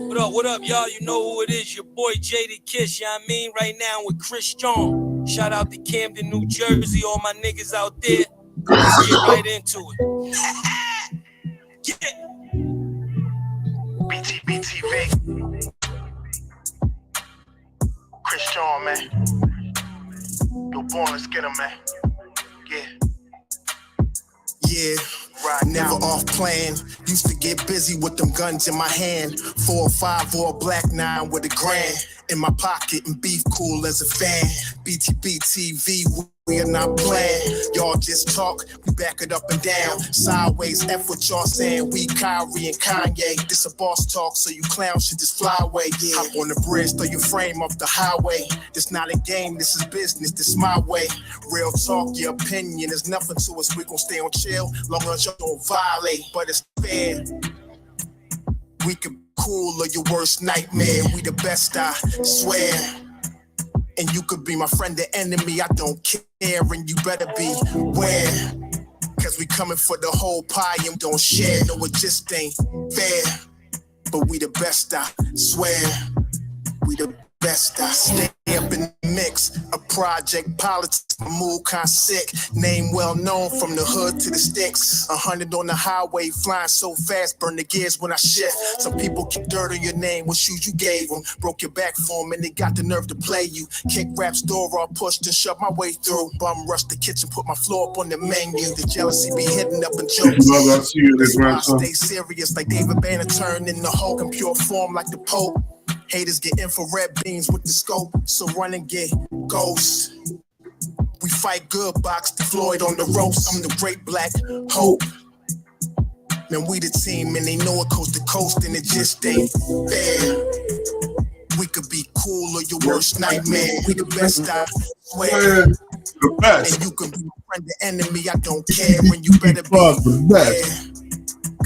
What up, y'all? You know who it is, your boy Jaded Kiss, you know what I mean? Right now with Chris Strong. Shout out to Camden, New Jersey, all my niggas out there. Let's get right into it. Yeah. BTBTV. Chris Strong, man. Yo, born, let's get him, man. Yeah, right, never off plan. Used to get busy with them guns in my hand. 4 or 5 or a black 9 with a grand in my pocket and beef cool as a fan. BTBTV, we are not playing. Y'all just talk, we back it up and down. Sideways, F what y'all saying. We Kyrie and Kanye. This a boss talk, so you clowns should just fly away. Yeah. Hop on the bridge, throw your frame off the highway. This not a game, this is business, this my way. Real talk, your opinion is nothing to us. We gon' stay on chill, long as y'all don't violate. But it's fair. We could be cool or your worst nightmare. We the best, I swear. And you could be my friend or enemy, I don't care. And you better be aware. Cause we coming for the whole pie and don't share. No, it just ain't fair. But we the best, I swear. We the best, I stay up in the mix. A project politics, my mood kinda sick. Name well known from the hood to the sticks. 100 on the highway, flying so fast, burn the gears when I shift. Some people keep dirt on your name, what shoes you gave them. Broke your back for them and they got the nerve to play you. Kick rap's door off, pushed and shoved my way through. Bum rushed the kitchen, put my floor up on the menu. The jealousy be hitting up in jokes. I stay serious like David Banner turned in the Hulk in pure form like the Pope. Haters get infrared beams with the scope, so run and get ghosts. We fight good, box the Floyd on the ropes. I'm the great black hope. Man, we the team and they know it coast to coast and it just ain't fair. We could be cool or your worst nightmare. We the best, I swear. And you can be my friend or enemy, I don't care. When you better be fair.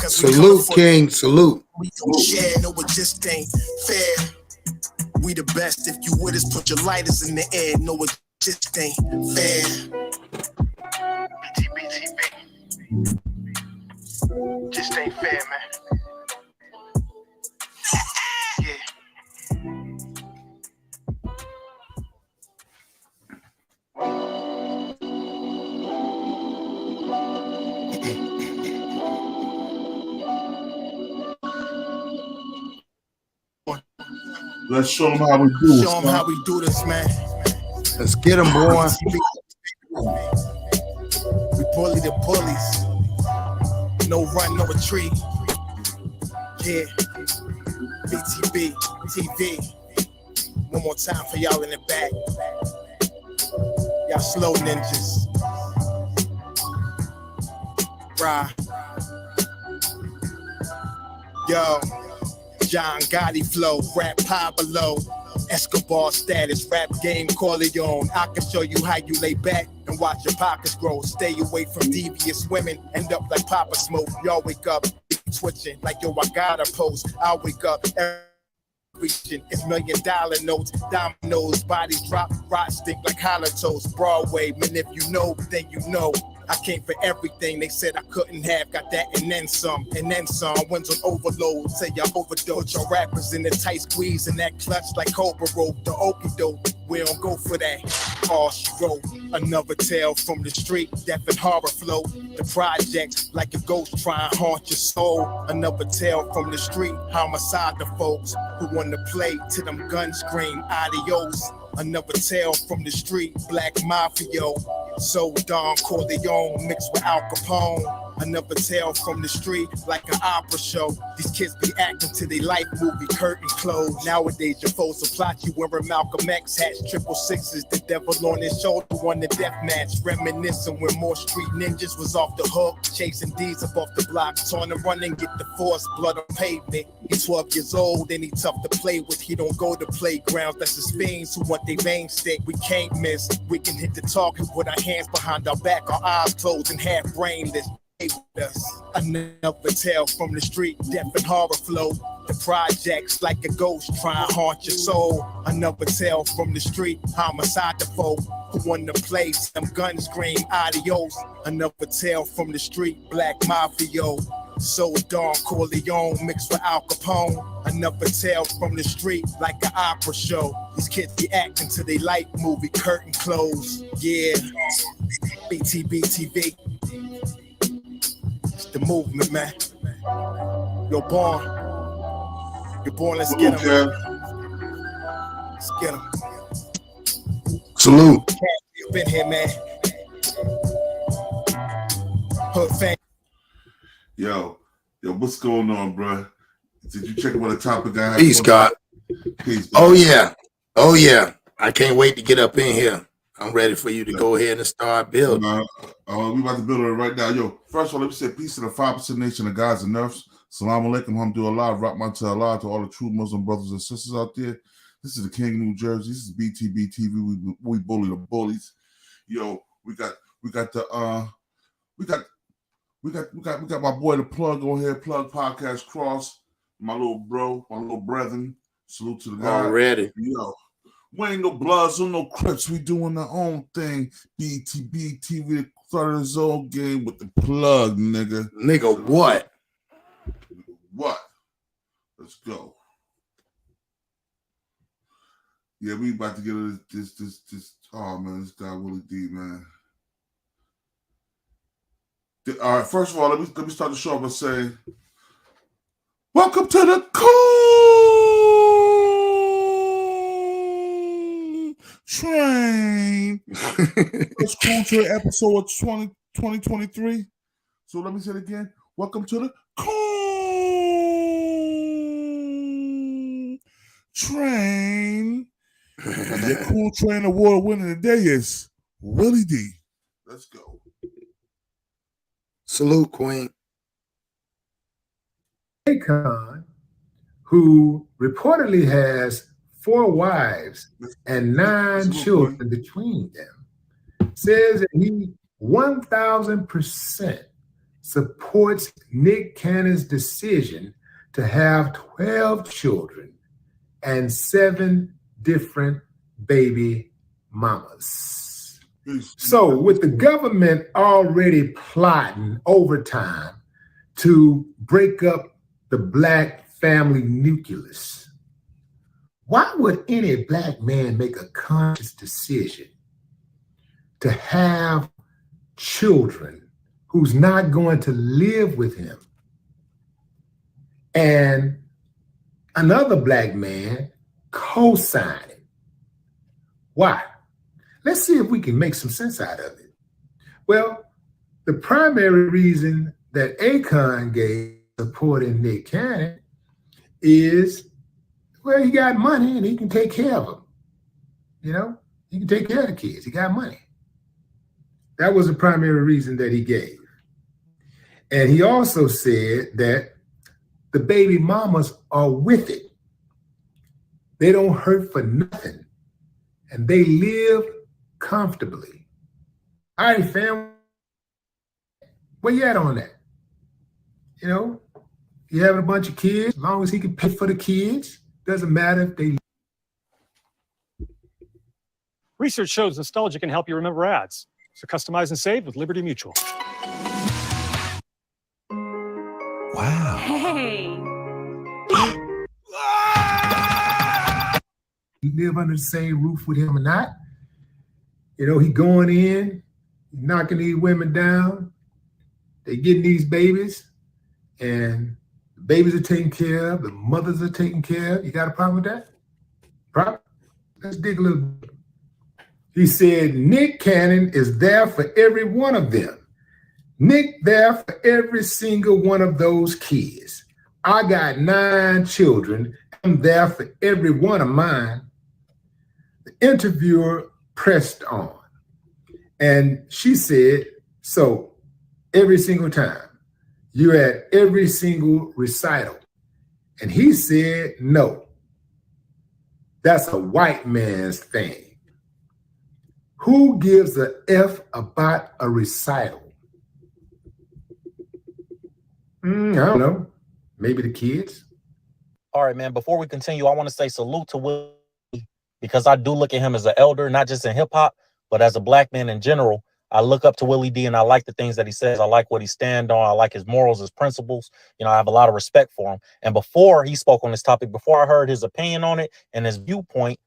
Salute, King, salute. We don't share, no, it just ain't fair. We the best, if you with us, put your lighters in the air. No, it just ain't fair. BTBTV. Just ain't fair, man. Yeah. Let's show them how we do this. Show them how we do this, man. Let's get them, boy. We bully the bullies. No run, no retreat. Yeah. BTB, TV. One more time for y'all in the back. Y'all slow ninjas. Rah. Yo. John Gotti flow, rap Pablo, Escobar status, rap game Corleone. I can show you how you lay back and watch your pockets grow. Stay away from devious women, end up like Papa Smoke. Y'all wake up twitching like yo, I got a post. I'll wake up reaching, it's $1 million notes, dominoes, bodies drop, rot stink like hollow toast. Broadway, man, if you know, then you know. I came for everything they said I couldn't have. Got that and then some, Wins on overload, say y'all overdose. Your rappers in the tight squeeze and that clutch like Cobra rope. The okie doke, we don't go for that. All she wrote, another tale from the street, death and horror flow. The project, like a ghost trying to haunt your soul. Another tale from the street, homicide the folks who want to play till them guns scream adios. Another tale from the street, black mafia. So Don Corleone mixed with Al Capone. Another tale from the street, like an opera show. These kids be acting to their life movie, curtain closed. Nowadays, your foes will plot you wearing Malcolm X hats, 666, the devil on his shoulder, won the death match. Reminiscing when more street ninjas was off the hook, chasing D's up off the block, torn and running, get the force, blood on pavement. He's 12 years old and he tough to play with. He don't go to playgrounds, that's his fiends who want their veins stick. We can't miss, we can hit the target with our hands behind our back, our eyes closed and half brainless. Us. Another tale from the street, death and horror flow. The projects like a ghost trying to haunt your soul. Another tale from the street, homicide the foe Who won the place? Them guns scream adios. Another tale from the street, black mafio. So Don Corleone mixed with Al Capone. Another tale from the street, like an opera show. These kids be acting till they like movie curtain close. Yeah, BTBTV. It's the movement, man. You're born. You're born, let's get him. Let's get him. Salute. You've been here, man. Hood fan. Yo, what's going on, bro? Did you check what the topic I had? Peace, Scott. Peace. Oh yeah. I can't wait to get up in here. I'm ready for you to go ahead and start building. We about to build it right now. Yo, first of all, let me say peace to the 5% nation of guys and nerfs. Salam alaikum, hamdulillah, rahman to Allah, to all the true Muslim brothers and sisters out there. This is the King of New Jersey. This is BTBTV. We bully the bullies. Yo, we got my boy the plug on here, plug podcast cross. My little bro, my little brethren. Salute to the guy. Already. Yo, we ain't no Bloods or no Crips. We doing our own thing. BTBTV started his own game with the plug, nigga. Nigga, what? What? Let's go. Yeah, we about to get into this. Oh man, this guy Willie D, man. All right, first of all, let me start the show by saying, welcome to the Coon Train. It's Coon Train episode 2023. So let me say it again. Welcome to the Coon Train. And the Coon Train award winner today is Willie D. Let's go. Salute, Queen. Akon, who reportedly has 4 wives and 9 children between them, says that he 1,000% supports Nick Cannon's decision to have 12 children and 7 different baby mamas. So with the government already plotting overtime to break up the black family nucleus, why would any black man make a conscious decision to have children who's not going to live with him and another black man co-sign it? Why? Let's see if we can make some sense out of it. Well, the primary reason that Akon gave supporting Nick Cannon is, well, he got money and he can take care of them. You know, he can take care of the kids. He got money. That was the primary reason that he gave. And he also said that the baby mamas are with it. They don't hurt for nothing. And they live comfortably. All right, fam. Where you at on that? You know, you having a bunch of kids, as long as he can pay for the kids, doesn't matter if they. Research shows nostalgia can help you remember ads. So customize and save with Liberty Mutual. Wow. Hey. You live under the same roof with him or not. You know, he going in, knocking these women down. They getting these babies, and the babies are taken care of, the mothers are taken care of. You got a problem with that? Problem? Let's dig a little bit. He said, Nick Cannon is there for every one of them. Nick there for every single one of those kids. I got 9 children. I'm there for every one of mine. The interviewer pressed on, and she said, so every single time, you're at every single recital. And he said, no, that's a white man's thing. Who gives a F about a recital? I don't know. Maybe the kids. All right, man, before we continue, I want to say salute to Willie, because I do look at him as an elder, not just in hip hop, But as a black man in general, I look up to Willie D and I like the things that he says. I like what he stands on. I like his morals, his principles. You know, I have a lot of respect for him. And before he spoke on this topic, before I heard his opinion on it and his viewpoint,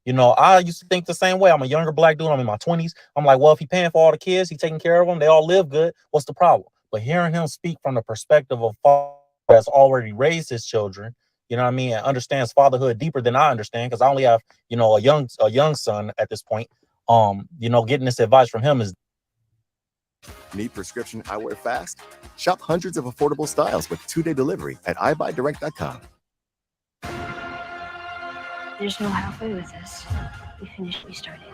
you know, I used to think the same way. I'm a younger black dude. I'm in my 20s. I'm like, well, if he paying for all the kids, he taking care of them, they all live good. What's the problem? But hearing him speak from the perspective of father that's already raised his children, you know what I mean, and understands fatherhood deeper than I understand, because I only have, you know, a young son at this point. You know, getting this advice from him is. Need prescription eyewear fast? Shop hundreds of affordable styles with 2-day delivery at iBuyDirect.com. There's no halfway with this. We finished, we started.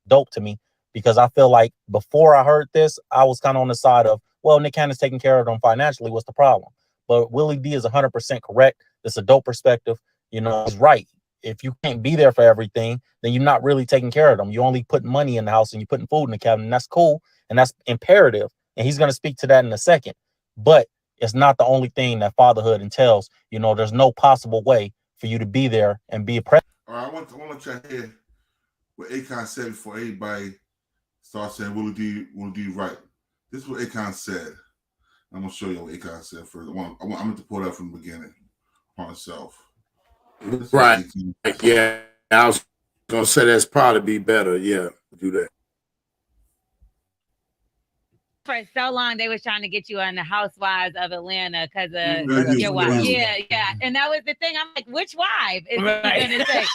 Dope to me, because I feel like before I heard this, I was kind of on the side of, well, Nick Cannon's taking care of them financially. What's the problem? But Willie D is 100% correct. It's a dope perspective. You know, he's right. If you can't be there for everything, then you're not really taking care of them. You're only putting money in the house and you're putting food in the cabinet. And that's cool. And that's imperative. And he's going to speak to that in a second. But it's not the only thing that fatherhood entails. You know, there's no possible way for you to be there and be a present. All right, I want to try to hear what Akon said before everybody starts saying Willie D right. This is what Akon said. I'm going to show you what Akon said first. I'm going to pull that from the beginning on himself. Right. Yeah, I was gonna say that's probably be better. Yeah, do that. For so long, they was trying to get you on the Housewives of Atlanta because of your wife. Yeah. And that was the thing. I'm like, which wife is he gonna say?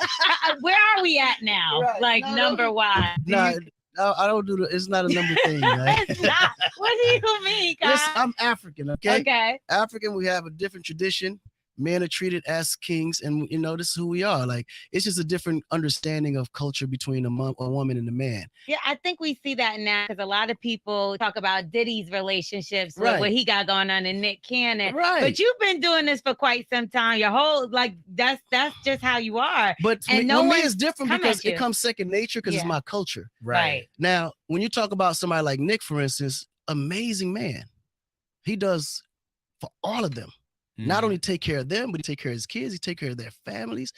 Where are we at now? Right. Like number wife? No, I don't do it's not a number thing. Right? It's not. What do you mean, Kyle? Listen, I'm African. Okay. Okay. African. We have a different tradition. Men are treated as kings, and you know this is who we are. Like, it's just a different understanding of culture between a woman and a man. Yeah, I think we see that now because a lot of people talk about Diddy's relationships with what he got going on and Nick Cannon. Right. But you've been doing this for quite some time. Your whole that's just how you are. But and no me is different because it comes second nature because it's my culture. Right. Now, when you talk about somebody like Nick, for instance, amazing man. He does for all of them. Not only take care of them, but he take care of his kids. He take care of their families.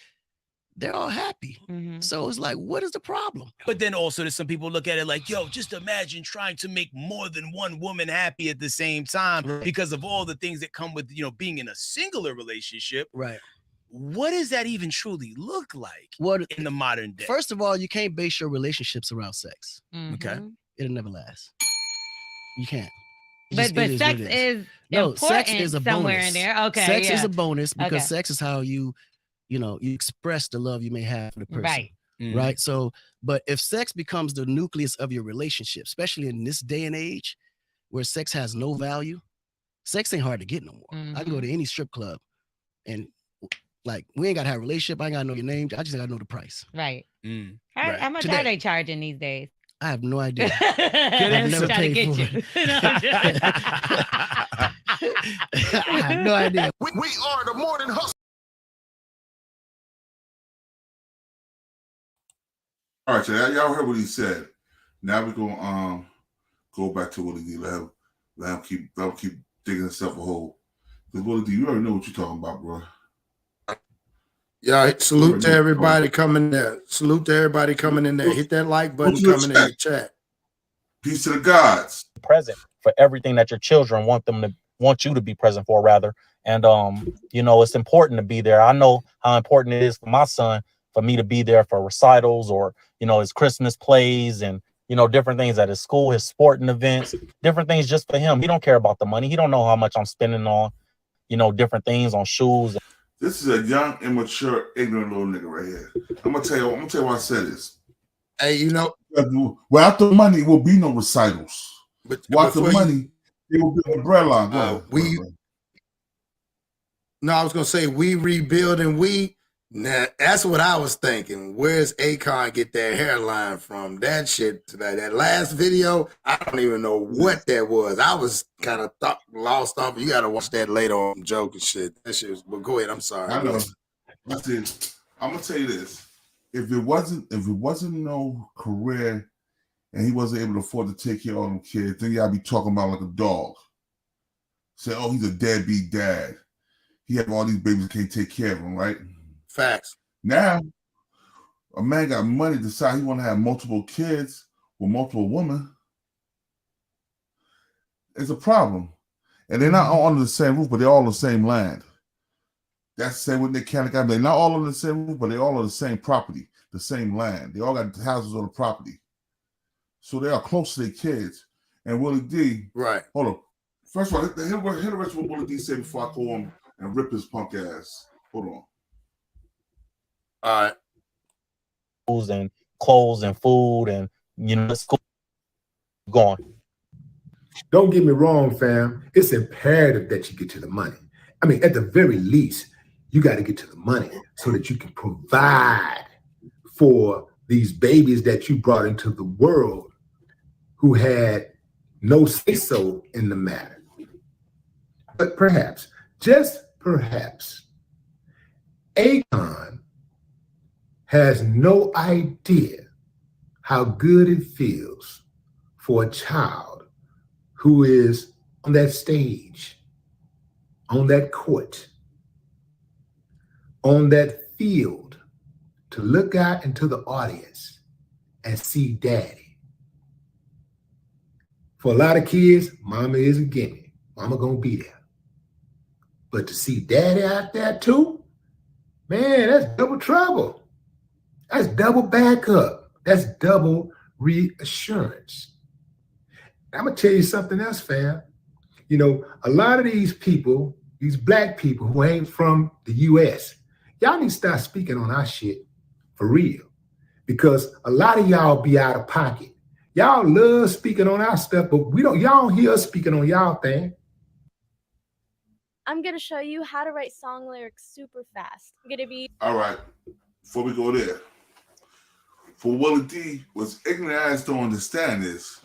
They're all happy. So it's like, what is the problem? But then also there's some people look at it like, yo, just imagine trying to make more than one woman happy at the same time because of all the things that come with, you know, being in a singular relationship. Right. What does that even truly look like in the modern day? First of all, you can't base your relationships around sex. Okay. It'll never last. You can't. But sex is important sex is a somewhere bonus. in there. Okay. Sex is a bonus because sex is how you express the love you may have for the person. Right. Right. So, but if sex becomes the nucleus of your relationship, especially in this day and age where sex has no value, sex ain't hard to get no more. I can go to any strip club and like, we ain't got to have a relationship. I ain't got to know your name. I just got to know the price. Right. How much are they charging these days? I have no idea. I've never paid for it. I have no idea. We are the morning hustle. All right, so y'all heard what he said. Now we're gonna go back to Willie D. Let him keep digging himself a hole. Because Willie D, you already know what you're talking about, bro. Yeah, salute to everybody coming there. Salute to everybody coming in there. Hit that like button coming in the chat. Peace to the gods. Present for everything that your children want you to be present for, rather. And you know, it's important to be there. I know how important it is for my son for me to be there for recitals or, you know, his Christmas plays and, you know, different things at his school, his sporting events, different things just for him. He don't care about the money. He don't know how much I'm spending on, you know, different things on shoes. This is a young, immature, ignorant little nigga right here. I'm gonna tell you why I said this. Hey, you know, without the money, it will be no recitals. But without the money, it will be a bread line. No, I was gonna say we rebuild and now that's what I was thinking. Where's Akon get that hairline from? That shit, that last video, I don't even know what that was. I was kind of lost off. You gotta watch that later on, joke and shit. That shit was, but go ahead. I'm sorry. I know. I'm gonna tell you this: if it wasn't no career, and he wasn't able to afford to take care of all them kids, then y'all be talking about like a dog. Say, oh, he's a deadbeat dad. He have all these babies, can't take care of them, right? Facts. Now, a man got money, decide he want to have multiple kids with multiple women, it's a problem. And they're not all under the same roof, but they're all on the same land. That's the same with the county guy. They're not all on the same roof, but they all on the same property, the same land. They all got houses on the property. So they are close to their kids. And Willie D, right. Hold on. First of all, hit the rest of what Willie D said before I call him and rip his punk ass. Hold on. All right. And clothes and food and, you know, school. Go on. Don't get me wrong, fam. It's imperative that you get to the money. I mean, at the very least, you got to get to the money so that you can provide for these babies that you brought into the world who had no say-so in the matter. But perhaps, just perhaps, Akon has no idea how good it feels for a child who is on that stage, on that court, on that field, to look out into the audience and see daddy. For a lot of kids, mama is a gimme. Mama gonna be there. But to see daddy out there too, man, that's double trouble. That's double backup. That's double reassurance. I'm gonna tell you something else, fam. You know, a lot of these people, these black people who ain't from the US, y'all need to start speaking on our shit for real. Because a lot of y'all be out of pocket. Y'all love speaking on our stuff, but y'all don't hear us speaking on y'all thing. I'm gonna show you how to write song lyrics super fast. I'm gonna be all right. Before we go there, for Willie D, what's ignorant ass don't understand is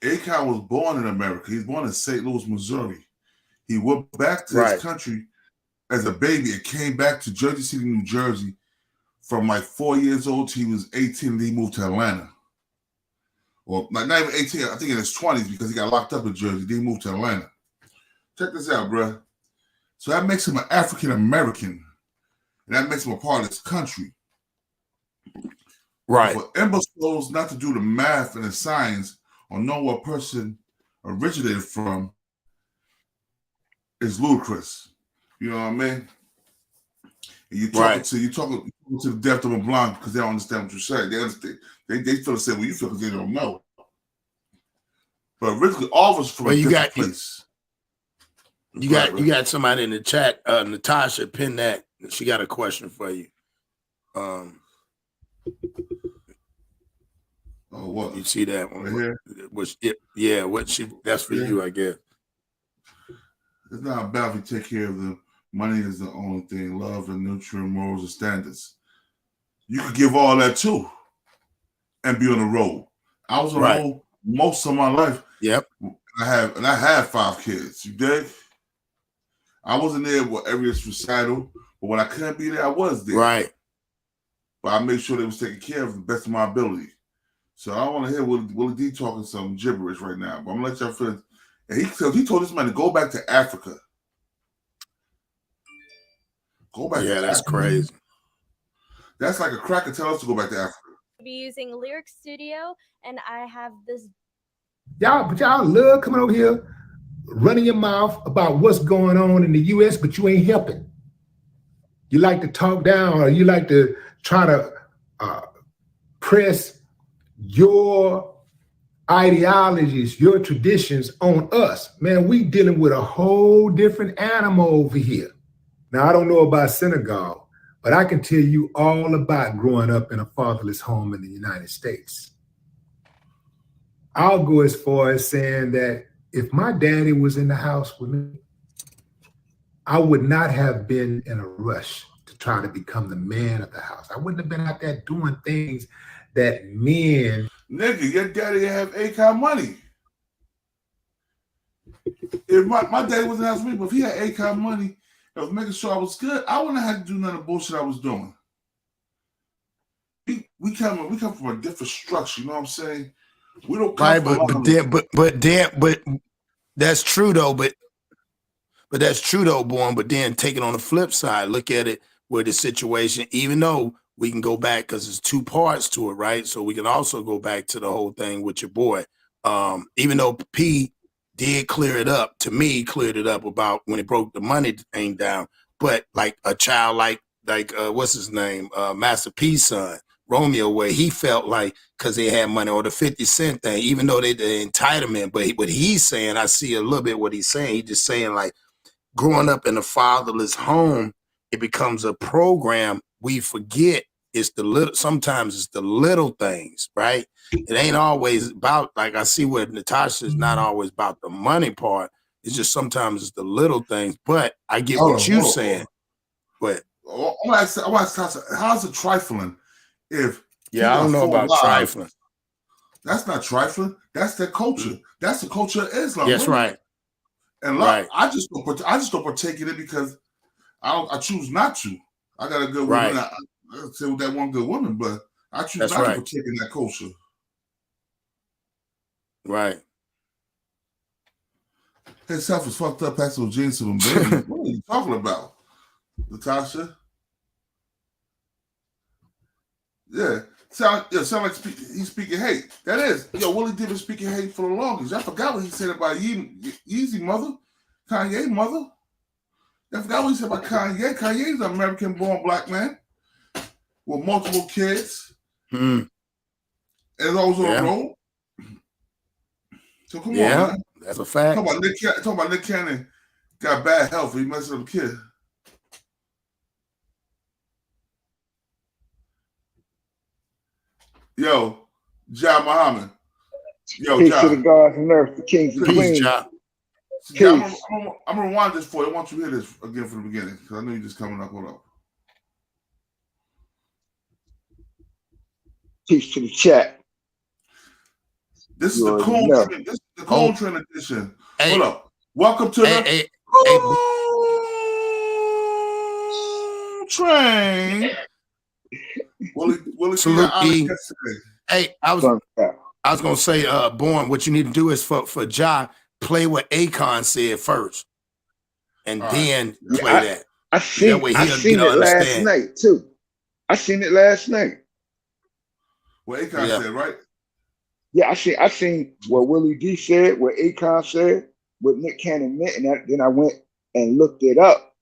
Akon was born in America. He's born in St. Louis, Missouri. He went back to his country as a baby and came back to Jersey City, New Jersey from like 4 years old till he was 18 and he moved to Atlanta. Well, not even 18, I think in his 20s because he got locked up in Jersey. Then he moved to Atlanta. Check this out, bro. So that makes him an African-American. And that makes him a part of this country. Right. For imbeciles not to do the math and the science or know what person originated from is ludicrous. You know what I mean? And you talking to the deaf of a blind because they don't understand what you say. They understand. They feel the same way you feel because they don't know. But originally, all of us from a different place. You got somebody in the chat, Natasha pinned that. She got a question for you. Oh, what? You see that one? Right here? That's for you, I guess. It's not about if you take care of them. Money is the only thing. Love and nurturing, morals and standards. You could give all that too and be on the road. I was on the road most of my life. Yep. I had 5 kids. You dig? I wasn't there with every recital, but when I couldn't be there, I was there. Right. But I made sure they was taken care of to the best of my ability. So I don't want to hear Willie D talking some gibberish right now. But I'm gonna let y'all finish. And he told this man to go back to Africa. Go back to that's Africa. crazy. That's like a cracker tell us to go back to Africa. be using Lyric Studio, and I have this. Y'all love coming over here, running your mouth about what's going on in the U.S., but you ain't helping. You like to talk down, or you like to try to press your ideologies, your traditions on us. Man, we dealing with a whole different animal over here. Now, I don't know about Senegal, but I can tell you all about growing up in a fatherless home in the United States. I'll go as far as saying that if my daddy was in the house with me, I would not have been in a rush to try to become the man of the house. I wouldn't have been out there doing things that men... Nigga, your daddy have Akon money. If my daddy wasn't out with me, but if he had Akon money, I was making sure I was good, I wouldn't have had to do none of the bullshit I was doing. We come from a different structure, you know what I'm saying? We don't come but that's true though, but that's true though, Born. But then take it on the flip side, look at it where the situation, even though we can go back because there's 2 parts to it, right? So we can also go back to the whole thing with your boy. Even though P did clear it up, to me, cleared it up about when it broke the money thing down. But like a child like what's his name? Master P's son, Romeo, where he felt like because they had money, or the 50 Cent thing, even though they the entitlement, but what he's saying, I see a little bit what he's saying. He's just saying like growing up in a fatherless home, it becomes a program. We forget it's the little, sometimes it's the little things, right? It ain't always about, like I see what Natasha is not always about the money part. It's just sometimes it's the little things, but I get what you're saying. But I want to ask, how's it trifling if I don't know about trifling. That's not trifling. That's their culture. That's the culture of Islam. That's right. And I just don't partake in it because I choose not to. I got a good woman. I say with that one good woman, but I choose not to partake in that culture. Right. His self is fucked up, passing with jeans to them babies. What are you talking about, Natasha? Yeah. Sound like he's speaking hate. That is. Willie did been speaking hate for the longest. I forgot what he said about Yeezy mother, Kanye mother. I forgot what he said about Kanye. Kanye's an American-born black man with multiple kids. And always on the road. So come on, man. That's a fact. Talk about Nick Cannon got bad health. He messed up a kid. Yo, Ja Muhammad. Peace to the gods and earth, the kings and queens. I'm gonna rewind this for you. I want you to hear this again from the beginning because I know you're just coming up. Hold up. Peace to the chat. This is the Coon. This is the Coon Trend edition. Hold up. Welcome to the Train. Willie, salute E. Hey, I was gonna say, Born, what you need to do is for Ja, play what Akon said first, and then play that. I seen it last night too. I seen it last night. What Akon said, right? Yeah, I seen what Willie D said, what Akon said, what Nick Cannon meant, and then I went and looked it up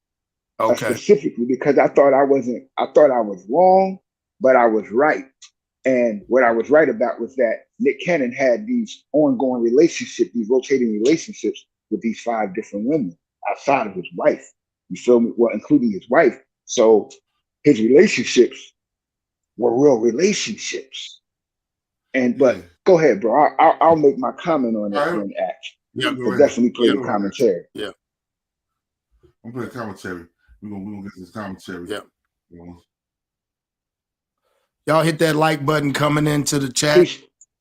specifically because I thought I was wrong, but I was right. And what I was right about was that Nick Cannon had these ongoing relationships, these rotating relationships with these 5 different women outside of his wife. You feel me? Well, including his wife. So his relationships were real relationships. But go ahead, bro. I'll make my comment on that when asked. We'll definitely play the commentary. Yeah. I'm playing commentary. We're gonna get this commentary. Yeah. Y'all hit that like button coming into the chat.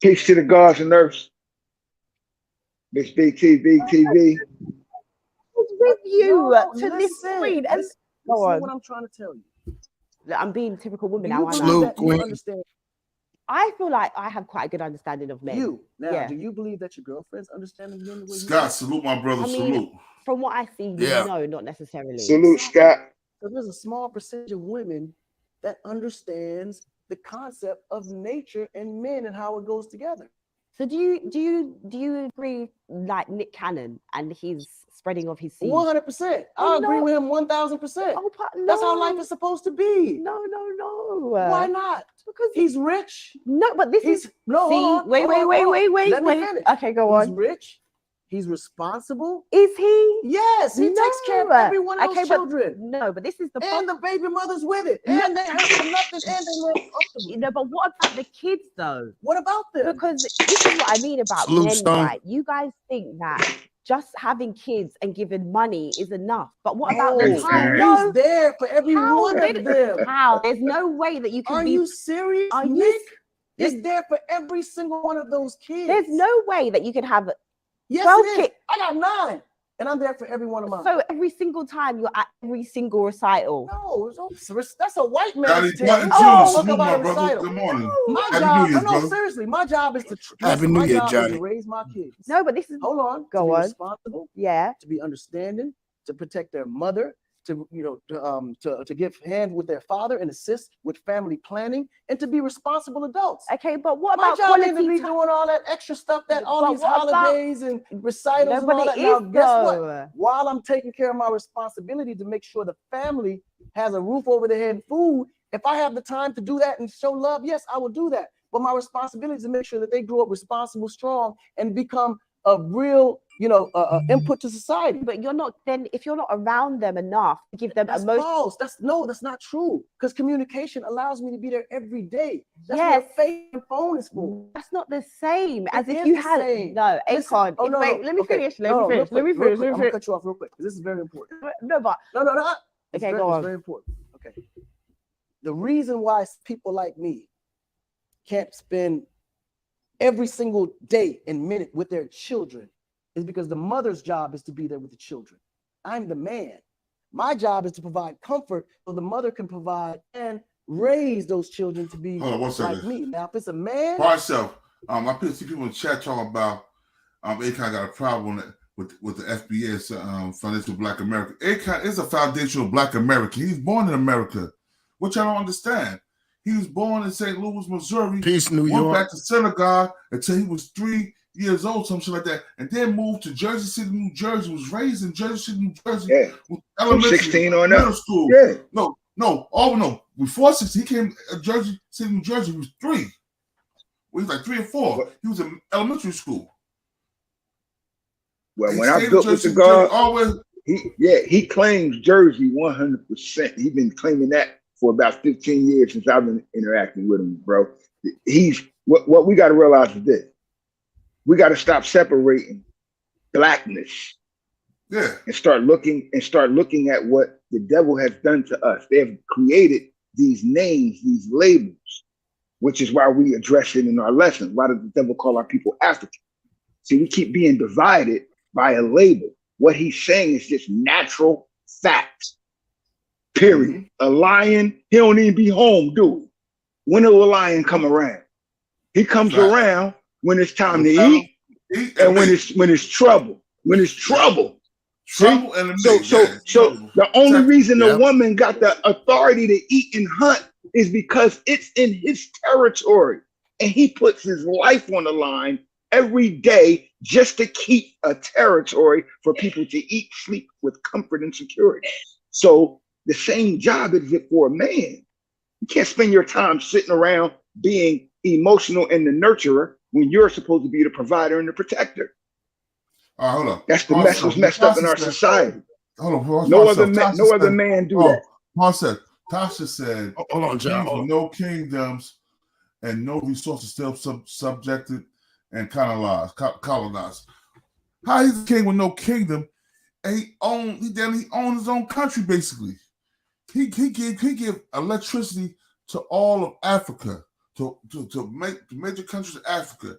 Peace to the gods and earths. Miss BTV TV. With you to this screen. And go on. What I'm trying to tell you. I'm being a typical woman now. I feel like I have quite a good understanding of men. Do you believe that your girlfriends understand the men the way Scott, salute my brother, salute. From what I see, no, not necessarily. Salute, Scott. So there's a small percentage of women that understands the concept of nature and men and how it goes together. So do you agree like Nick Cannon and his spreading of his seed? 100%. I agree with him 1,000%. Oh, that's how life is supposed to be. No. Why not? Because he's rich. No, but this is wait. Let me finish. Okay, go on. He's rich. He's responsible. Is he? Yes, he takes care of every one of those children. No, but this is the and the baby mothers with it. And they have nothing and they live comfortably. No, but what about the kids though? What about them? Because this is what I mean about men, right? You guys think that just having kids and giving money is enough. But what about the time? He's there for every one of them. How? There's no way that you can be. Are you serious? Are Nick? It's there for every single one of those kids. There's no way that you can have 12 kids. I got 9, and I'm there for every one of mine. So every single time you're at every single recital. No, that's a white man's thing. Look about a recital. Good morning. My job, no, seriously, my job is to Happy New Year, Johnny. to raise my kids. No, but this is hold on. Go on. Responsible. Yeah. To be understanding, to protect their mother, to to give hand with their father and assist with family planning and to be responsible adults. Okay, but what My about job ain't to quality be doing all that extra stuff that all But these what about- holidays and recitals No, and all but that. it Now, is, guess though. what? While I'm taking care of my responsibility to make sure the family has a roof over their head and food, if I have the time to do that and show love, yes, I will do that. But my responsibility is to make sure that they grow up responsible, strong, and become a real, input to society. But you're not then if you're not around them enough to give them That's emotion. false. That's not true. Because communication allows me to be there every day. That's Yes. what faith and phone is for. That's not the same as It if is you the had same. no Listen, Akon. oh, no, Wait, no. let me Okay. finish. Let No, me real finish. quick, Let me real finish. quick. Let I'm me gonna finish. cut you off real quick because this is very important. No, but No. Okay, go on. It's very important. Okay. The reason why people like me can't spend every single day and minute with their children is because the mother's job is to be there with the children. I'm the man. My job is to provide comfort so the mother can provide and raise those children to be Hold on, one second. like me. Now, if it's a man, By itself, I see people in the chat talking about Akon got a problem with the FBS Foundation of Black America. Akon is a foundational Black American. He's born in America, which I don't understand. He was born in St. Louis, Missouri. Peace, New went York. back to synagogue until he was 3 years old, something like that, and then moved to Jersey City, New Jersey. Was raised in Jersey City, New Jersey. Yeah. With elementary, 16 on middle up. school. Yeah. No. Before 16, he came to Jersey City, New Jersey. He was 3. He was like 3 or 4. What? He was in elementary school. Well, He when I stayed in built with Jersey, the guard, always. he claims Jersey 100%. He's been claiming that for about 15 years since I've been interacting with him, bro. He's what we got to realize is this: we got to stop separating blackness, and start looking at what the devil has done to us. They have created these names, these labels, which is why we address it in our lesson. Why does the devil call our people African? See, we keep being divided by a label. What he's saying is just natural facts. Period. A lion, he don't even be home, do he? When will a lion come around? He comes around when it's time to eat and when it's trouble. When it's trouble. Trouble and so the only reason a woman got the authority to eat and hunt is because it's in his territory. And he puts his life on the line every day just to keep a territory for people to eat, sleep with comfort and security. So the same job is it for a man. You can't spend your time sitting around being emotional and the nurturer when you're supposed to be the provider and the protector. All right, hold on. That's the mess was messed up in our society. Hold on. No other man do that. Tasha said, hold on, John. With no kingdoms and no resources, still subjected and colonized. How he's a king with no kingdom, and he owned his own country basically. He give electricity to all of Africa, to major countries of Africa.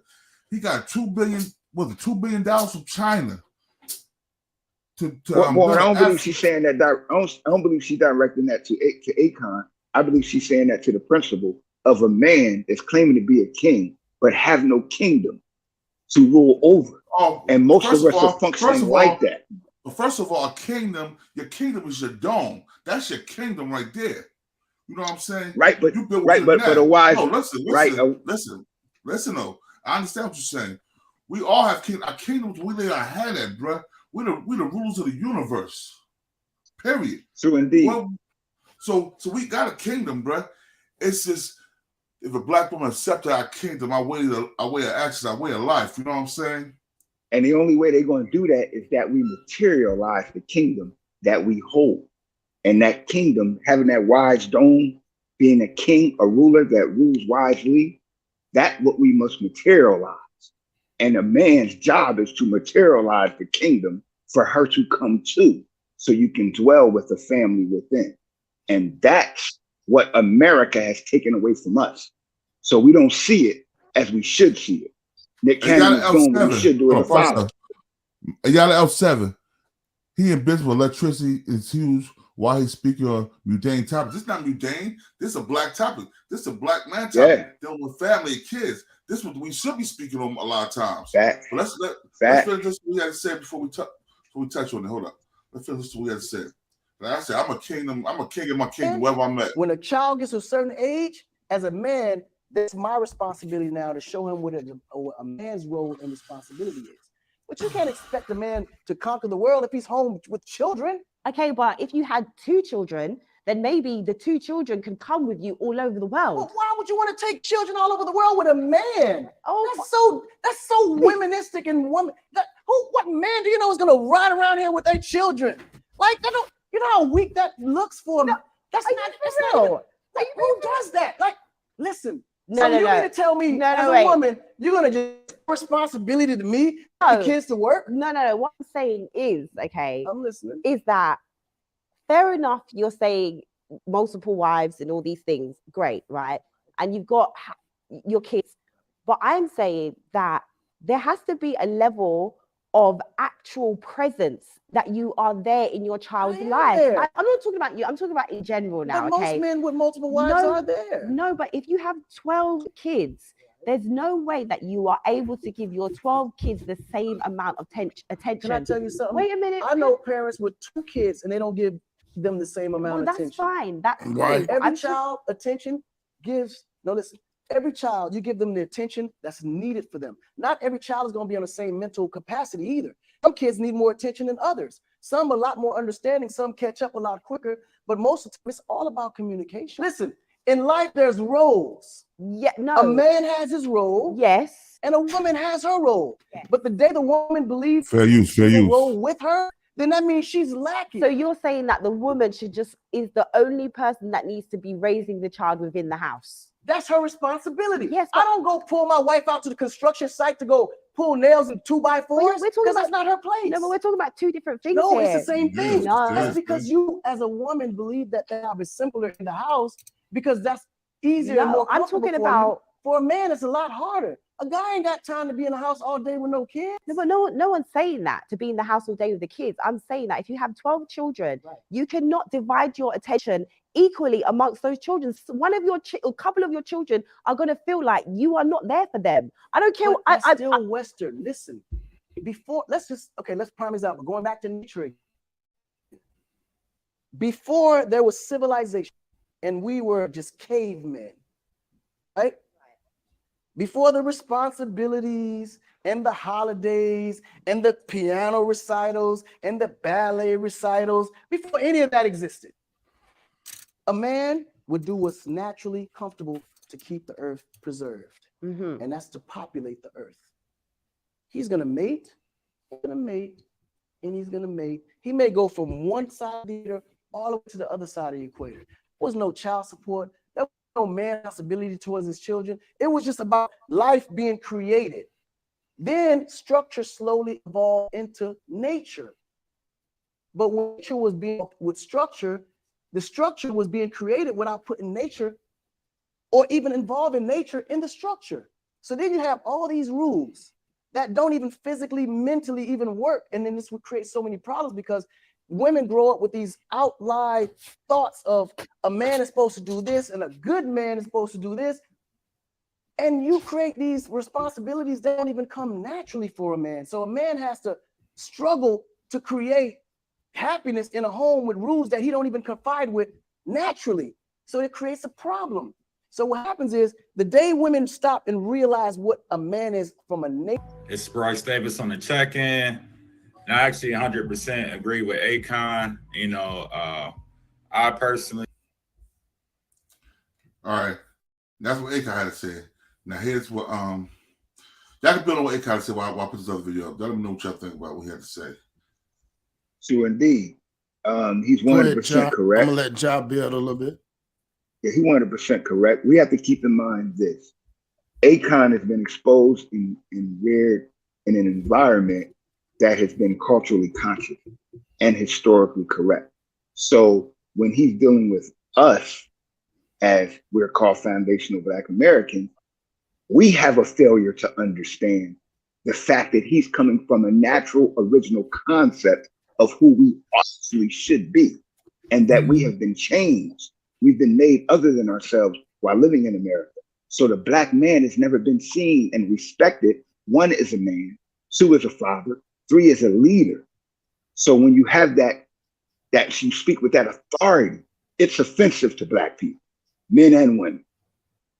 He got $2 billion from China. I don't believe she's saying that. I don't believe she's directing that to Akon. I believe she's saying that to the principle of a man that's claiming to be a king but have no kingdom to rule over. And most of us are functioning like that. But first of all, your kingdom is your dome. That's your kingdom right there. You know what I'm saying? Right, but a wise. No, listen. No, I understand what you're saying. We all have our kingdoms. We lay our head at, bruh. We're the rulers of the universe. Period. So indeed. So we got a kingdom, bruh. It's just if a black woman accepted our kingdom, our way of action, our way of life. You know what I'm saying? And the only way they're going to do that is that we materialize the kingdom that we hold. And that kingdom, having that wise dome, being a king, a ruler that rules wisely, that's what we must materialize. And a man's job is to materialize the kingdom for her to come to, so you can dwell with the family within. And that's what America has taken away from us. So we don't see it as we should see it. Nick Cannon is doing what he should do as a father. You got an L7. He in business with electricity is huge while he's speaking on mundane topics. This is not mundane. This is a black topic. This is a black man topic. Dealing with family and kids. This is what we should be speaking on a lot of times. But let's finish this we had to say before we touch on it. Hold up. Let's finish what we had to say. Like I said, I'm a king in my kingdom wherever I'm at. When a child gets to a certain age, as a man, that's my responsibility now to show him what a man's role and responsibility is. But you can't expect a man to conquer the world if he's home with children. Okay, but if you had 2 children, then maybe the 2 children can come with you all over the world. Well, why would you want to take children all over the world with a man? Oh, that's so womanistic and woman. What man do you know is gonna ride around here with their children? Like, you know how weak that looks for them. That's not. Like, who does that? Like, listen. You mean to tell me as a woman, you're gonna just responsibility to me, the kids to work? No. What I'm saying is, okay, I'm listening. Is that fair enough? You're saying multiple wives and all these things, great, right? And you've got your kids, but I'm saying that there has to be a level of actual presence that you are there in your child's life. I'm not talking about you. I'm talking about in general now. But most men with multiple wives are there. No, but if you have 12 kids, there's no way that you are able to give your 12 kids the same amount of attention. Can I tell you something? Wait a minute. I know parents with 2 kids and they don't give them the same amount of attention. That's fine. That's right. Every child attention gives. No, listen. Every child, you give them the attention that's needed for them. Not every child is going to be on the same mental capacity either. Some kids need more attention than others. Some a lot more understanding. Some catch up a lot quicker. But most of the time, it's all about communication. Listen, in life, there's roles. Yeah, no. A man has his role. Yes. And a woman has her role. Yes. But the day the woman believes fair use. Role with her, then that means she's lacking. So you're saying that the woman is the only person that needs to be raising the child within the house. That's her responsibility. Yes, I don't go pull my wife out to the construction site to go pull nails in 2x4s because that's not her place. No, but we're talking about 2 different things. No, here. it's the same thing. No. That's because you, as a woman, believe that job is simpler in the house because that's easier and more comfortable. I'm talking about for a man, it's a lot harder. A guy ain't got time to be in the house all day with no kids. No, but no one's saying that to be in the house all day with the kids. I'm saying that if you have 12 children, you cannot divide your attention equally amongst those children. One of your a couple of your children are going to feel like you are not there for them. I don't care. But that's still Western. Listen, let's prime this out. We're going back to nature. Before there was civilization and we were just cavemen, right? Before the responsibilities and the holidays and the piano recitals and the ballet recitals, before any of that existed, a man would do what's naturally comfortable to keep the earth preserved. And that's to populate the earth. He's going to mate, and he's going to mate. He may go from one side of the equator all the way to the other side of the equator. There was no child support. There was no man's responsibility towards his children. It was just about life being created. Then structure slowly evolved into nature. But when nature was being with structure, the structure was being created without putting nature or even involving nature in the structure. So then you have all these rules that don't even physically, mentally even work. And then this would create so many problems because women grow up with these outlined thoughts of a man is supposed to do this and a good man is supposed to do this. And you create these responsibilities that don't even come naturally for a man. So a man has to struggle to create happiness in a home with rules that he don't even confide with naturally. So it creates a problem. So what happens is the day women stop and realize what a man is from a nature. It's Bryce Davis on the check-in. And I actually 100% agree with Akon. You know, I personally. All right. That's what Akon had to say. Now here's what y'all can build on what Akon had to say while I put this other video up. Let them know what y'all think about what he had to say. So indeed, he's 100% correct. I'm gonna let Ja build a little bit. Yeah, he's 100% correct. We have to keep in mind this. Akon has been exposed and reared in an environment that has been culturally conscious and historically correct. So when he's dealing with us, as we're called foundational Black Americans, we have a failure to understand the fact that he's coming from a natural original concept of who we actually should be, and that we have been changed. We've been made other than ourselves while living in America. So the Black man has never been seen and respected. 1 is a man, 2 is a father, 3 is a leader. So when you have that that you speak with that authority, it's offensive to Black people, men and women.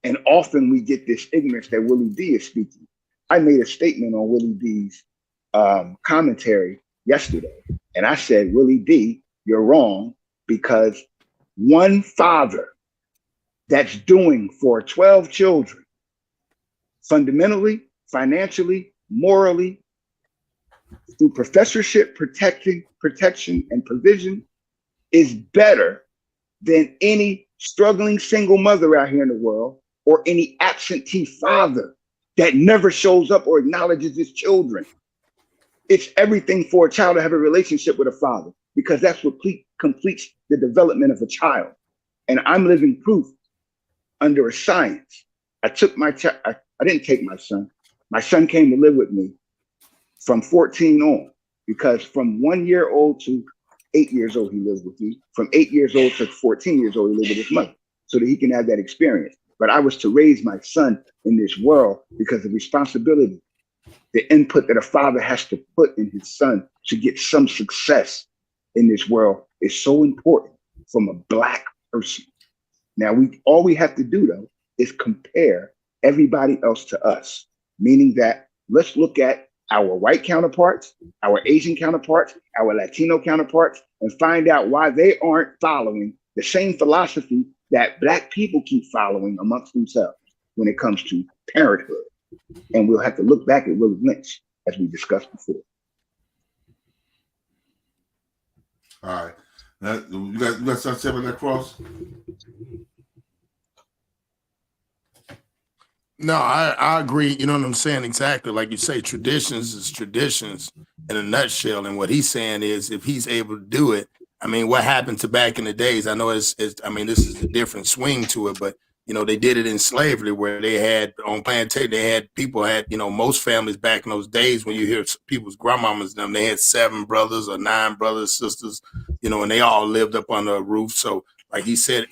And often we get this ignorance that Willie D is speaking. I made a statement on Willie D's commentary yesterday, and I said, Willie D, you're wrong, because one father that's doing for 12 children, fundamentally, financially, morally, through professorship, protection, and provision, is better than any struggling single mother out here in the world, or any absentee father that never shows up or acknowledges his children. It's everything for a child to have a relationship with a father, because that's what completes the development of a child. And I'm living proof under a science. I took my I didn't take my son. My son came to live with me from 14 on, because from 1 year old to 8 years old, he lived with me. From 8 years old to 14 years old, he lived with his mother, so that he can have that experience. But I was to raise my son in this world because the responsibility, the input that a father has to put in his son to get some success in this world is so important from a Black person. Now, all we have to do, though, is compare everybody else to us, meaning that let's look at our white counterparts, our Asian counterparts, our Latino counterparts, and find out why they aren't following the same philosophy that Black people keep following amongst themselves when it comes to parenthood. And we'll have to look back at Willie Lynch, as we discussed before. All right. You got something to say about that, Cross? No, I agree. You know what I'm saying? Exactly. Like you say, traditions is traditions in a nutshell. And what he's saying is, if he's able to do it, I mean, what happened to back in the days? I know I mean, this is a different swing to it, but you know, they did it in slavery where they had on plantation, you know, most families back in those days, when you hear people's grandmamas, they had 7 brothers or 9 brothers, sisters, you know, and they all lived up under a roof. So like he said,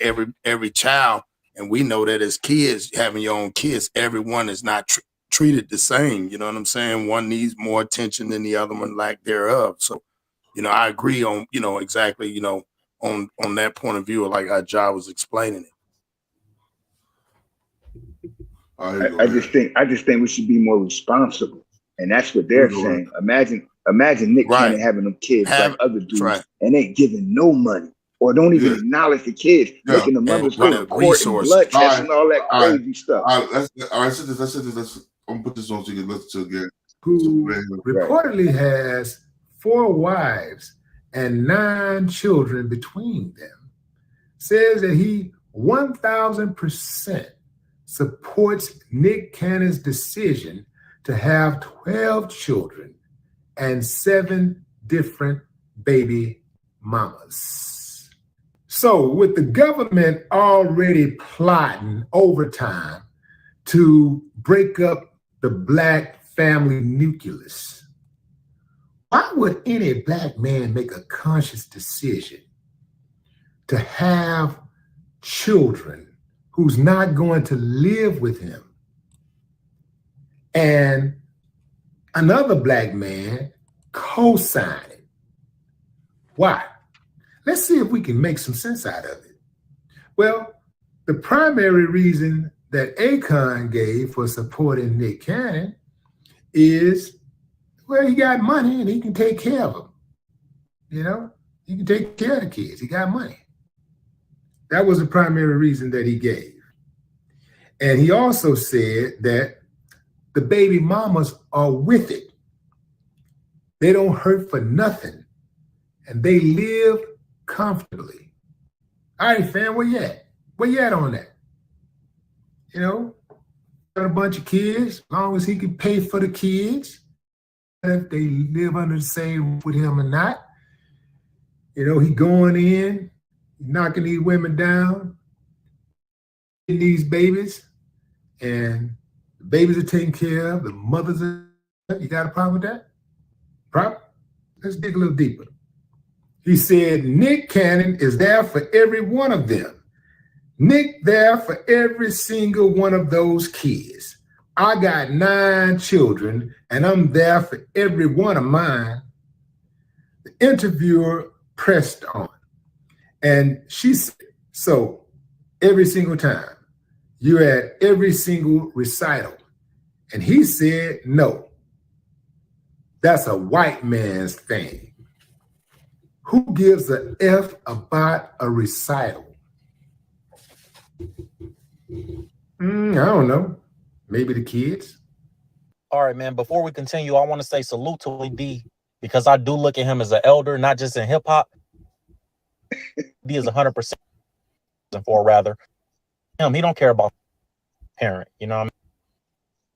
every child, and we know that as kids, having your own kids, everyone is not treated the same. You know what I'm saying? One needs more attention than the other one, lack thereof. So, you know, I agree on, you know, exactly, you know, on that point of view, like how Ja was explaining it. I just think we should be more responsible, and that's what they're saying. Imagine Nick Cannon having them kids like other dudes, and ain't giving no money or don't even acknowledge the kids, making the mothers go to court and blood tests and all that crazy stuff. All right, let's I'm gonna put this on so you can listen to again. Who reportedly has 4 wives and 9 children between them, says that he 1,000% supports Nick Cannon's decision to have 12 children and 7 different baby mamas. So with the government already plotting overtime to break up the Black family nucleus, why would any Black man make a conscious decision to have children who's not going to live with him, and another Black man co-sign it? Why? Let's see if we can make some sense out of it. Well, the primary reason that Akon gave for supporting Nick Cannon is, well, he got money and he can take care of them. You know, he can take care of the kids. He got money. That was the primary reason that he gave. And he also said that the baby mamas are with it. They don't hurt for nothing, and they live comfortably. All right, fam, where you at? Where you at on that? You know, got a bunch of kids, as long as he can pay for the kids, if they live under the same roof with him or not. You know, he going in, knocking these women down, getting these babies, and the babies are taken care of, the mothers are, you got a problem with that? Problem? Let's dig a little deeper. He said, Nick Cannon is there for every one of them. Nick there for every single one of those kids. I got 9 children, and I'm there for every one of mine. The interviewer pressed on. And she said, so every single time, you're at every single recital. And he said, no, that's a white man's thing. Who gives a F about a recital? I don't know. Maybe the kids. All right, man. Before we continue, I want to say salute to Willie D, because I do look at him as an elder, not just in hip hop. D is 100% for rather him. He don't care about parent. You know what I mean?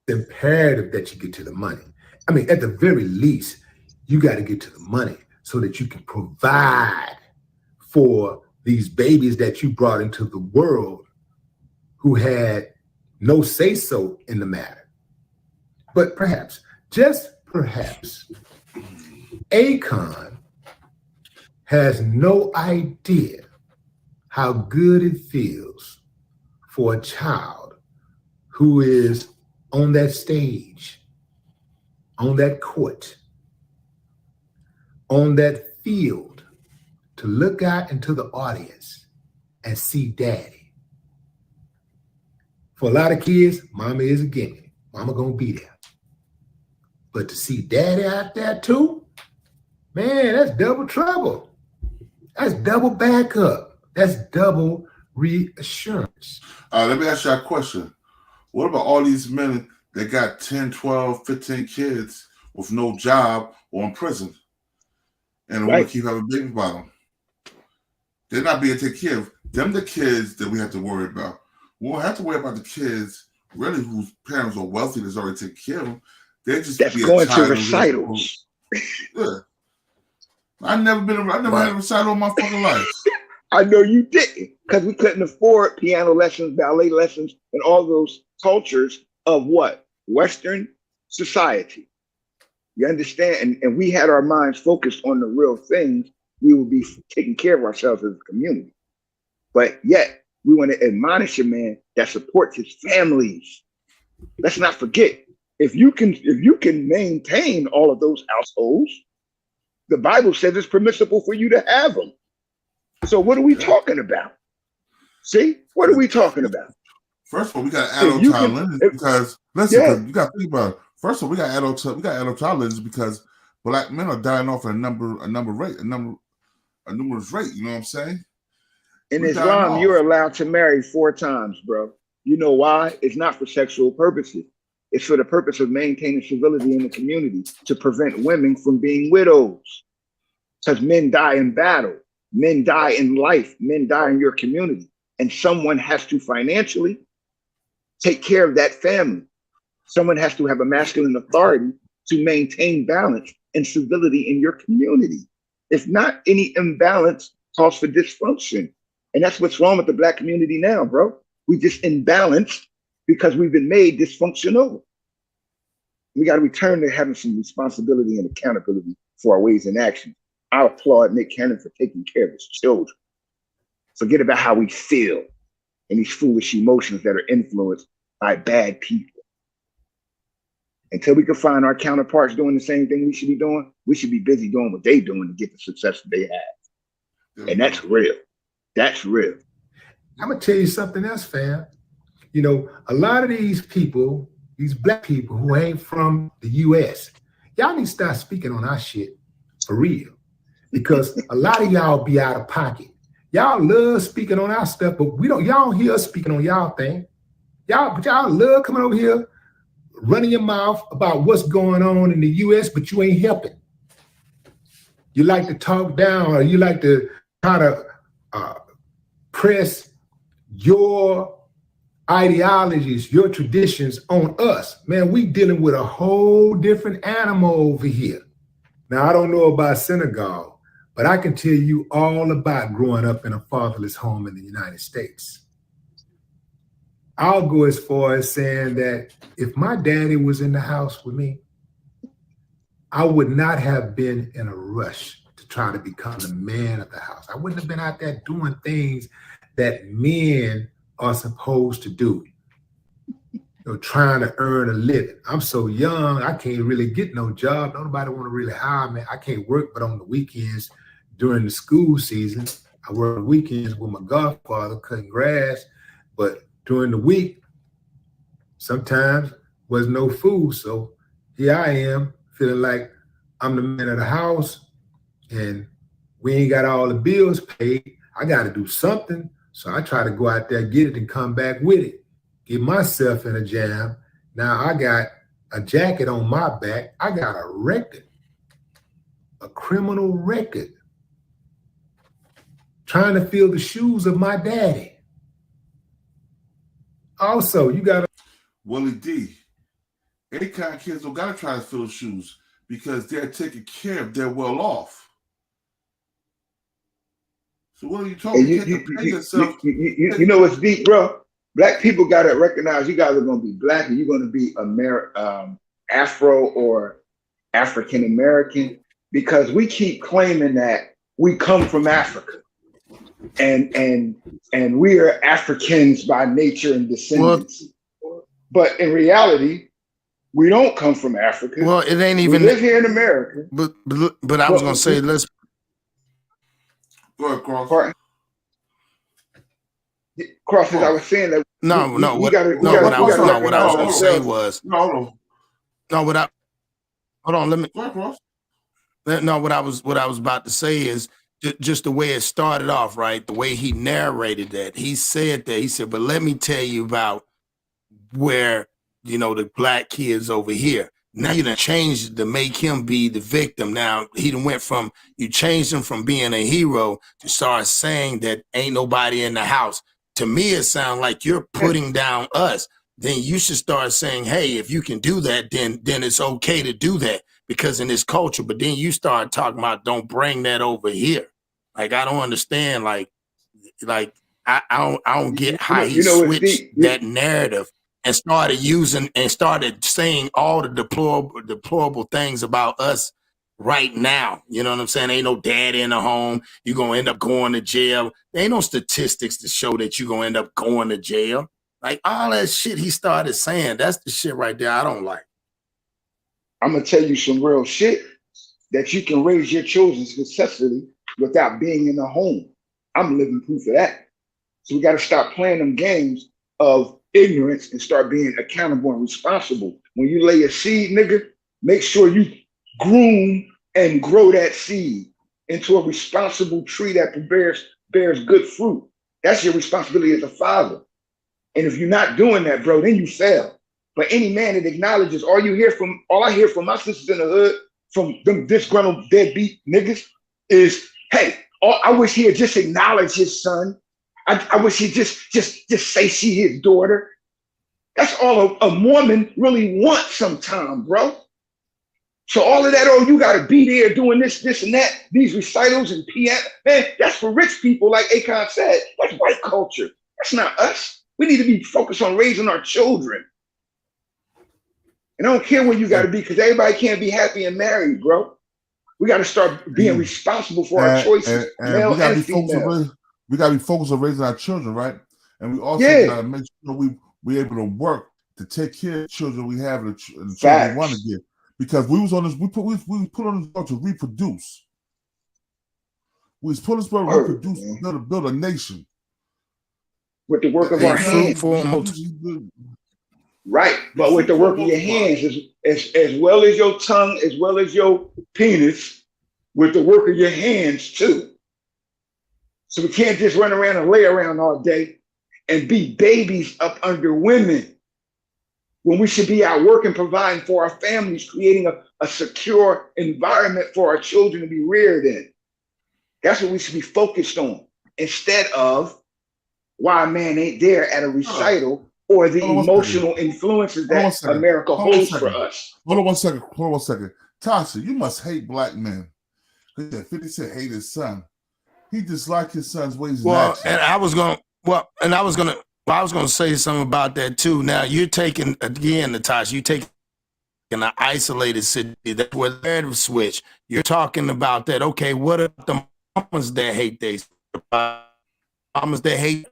It's imperative that you get to the money. I mean, at the very least, you got to get to the money so that you can provide for these babies that you brought into the world who had no say-so in the matter. But perhaps, just perhaps, Akon has no idea how good it feels for a child who is on that stage, on that court, on that field, to look out into the audience and see daddy. For a lot of kids, mama is a gimme. Mama gonna be there. But to see daddy out there too, man, that's double trouble. That's double backup. That's double reassurance. Let me ask you a question. What about all these men that got 10, 12, 15 kids with no job or in prison and want to keep having babies about them? They're not being taken care of. Them the kids that we have to worry about. We won't have to worry about the kids really whose parents are wealthy that's already taken care of them. They just that's going to recitals. Yeah. I never had a recital in my fucking life. I know you didn't, because we couldn't afford piano lessons, ballet lessons, and all those cultures of what? Western society. You understand? And we had our minds focused on the real things. We would be taking care of ourselves as a community. But yet, we want to admonish a man that supports his families. Let's not forget, if you can maintain all of those households, the Bible says it's permissible for you to have them. So what are we talking about? See, what are we talking about? First of all, we got to add on child lenses because listen, you got to think about it. First of all, we got to add on child lenses because black men are dying off at a numerous rate. You know what I'm saying? In Islam, you're allowed to marry 4 times, bro. You know why? It's not for sexual purposes. It's for the purpose of maintaining civility in the community to prevent women from being widows. Because men die in battle, men die in life, men die in your community. And someone has to financially take care of that family. Someone has to have a masculine authority to maintain balance and civility in your community. If not, any imbalance calls for dysfunction. And that's what's wrong with the black community now, bro. We just imbalanced because we've been made dysfunctional. We got to return to having some responsibility and accountability for our ways and actions. I applaud Nick Cannon for taking care of his children. Forget about how we feel and these foolish emotions that are influenced by bad people. Until we can find our counterparts doing the same thing we should be doing, we should be busy doing what they're doing to get the success that they have. And that's real. That's real. I'm going to tell you something else, fam. You know, a lot of these people, these black people who ain't from the U.S., y'all need to start speaking on our shit for real. Because a lot of y'all be out of pocket. Y'all love speaking on our stuff, but y'all don't hear us speaking on y'all thing. Y'all love coming over here, running your mouth about what's going on in the U.S., but you ain't helping. You like to talk down, or you like to try to press your ideologies, your traditions on us. Man, we dealing with a whole different animal over here. Now, I don't know about Senegal, but I can tell you all about growing up in a fatherless home in the United States. I'll go as far as saying that if my daddy was in the house with me, I would not have been in a rush to try to become the man of the house. I wouldn't have been out there doing things that men are supposed to do. You know, trying to earn a living. I'm so young, I can't really get no job. Nobody want to really hire me. I can't work but on the weekends during the school season. I work on weekends with my godfather cutting grass, but during the week, sometimes was no food. So here I am feeling like I'm the man of the house and we ain't got all the bills paid. I got to do something. So I try to go out there, get it, and come back with it. Get myself in a jam. Now I got a jacket on my back. I got a record, a criminal record, trying to fill the shoes of my daddy. Also, you got to... Willie D. Akon kids don't got to try to fill shoes because they're taken care of. They're well off. So what are you talking? You know what's deep, bro? Black people got to recognize you guys are going to be black and you're going to be Afro or African American, because we keep claiming that we come from Africa and we are Africans by nature and descendants. But in reality, we don't come from Africa. Well, it ain't even... We live here in America. But I was going to say, let's... Go ahead, Cross. Cross, as I was saying that... What I was going to say was... what I was about to say is just the way it started off, right? The way he narrated that. He said, but let me tell you about where, the black kids over here. Now you done changed to make him be the victim. Now he done went from, you changed him from being a hero to start saying that ain't nobody in the house. To me, it sounds like you're putting down us. Then you should start saying, hey, if you can do that, then it's okay to do that because in this culture. But then you start talking about don't bring that over here. Like, I don't understand. Like I don't get how he switched that narrative and started saying all the deplorable things about us right now. You know what I'm saying? Ain't no daddy in the home. You're going to end up going to jail. There ain't no statistics to show that you're going to end up going to jail. Like, all that shit he started saying, that's the shit right there I don't like. I'm going to tell you some real shit that you can raise your children successfully without being in the home. I'm living proof of that. So we got to stop playing them games of ignorance and start being accountable and responsible. When you lay a seed, nigga, make sure you groom and grow that seed into a responsible tree that bears good fruit. That's your responsibility as a father. And if you're not doing that, bro, then you fail. But any man that acknowledges, all I hear from my sisters in the hood, from them disgruntled deadbeat niggas, is, hey, I wish he had just acknowledged his son. I wish he'd just say she his daughter. That's all a Mormon really wants sometimes, bro. So all of that, you got to be there doing this and that, these recitals and piano, man, that's for rich people, like Akon said. That's white culture. That's not us. We need to be focused on raising our children. And I don't care where you got to be, because everybody can't be happy and married, bro. We got to start being responsible for our choices, male and female. We got to be focused on raising our children, right? And we also got to make sure we're able to work to take care of the children we have and the children we want to get. Because we was on this, we put on this world to reproduce. We was put on this world to reproduce, to build a nation. With the work of our hands. Right, but with the work of your hands, as well as your tongue, as well as your penis, with the work of your hands too. So we can't just run around and lay around all day and be babies up under women when we should be out working, providing for our families, creating a secure environment for our children to be reared in. That's what we should be focused on, instead of why a man ain't there at a recital or the emotional influences that America holds for us. Hold on one second. Tasha, you must hate black men. 50 Cent hate his son. He disliked his son's ways. I was gonna say something about that too. Now you're taking, again, Natasha, you're taking an isolated city. That's where the narrative switch. You're talking about that. Okay, what are the mamas that hate they mamas that hate?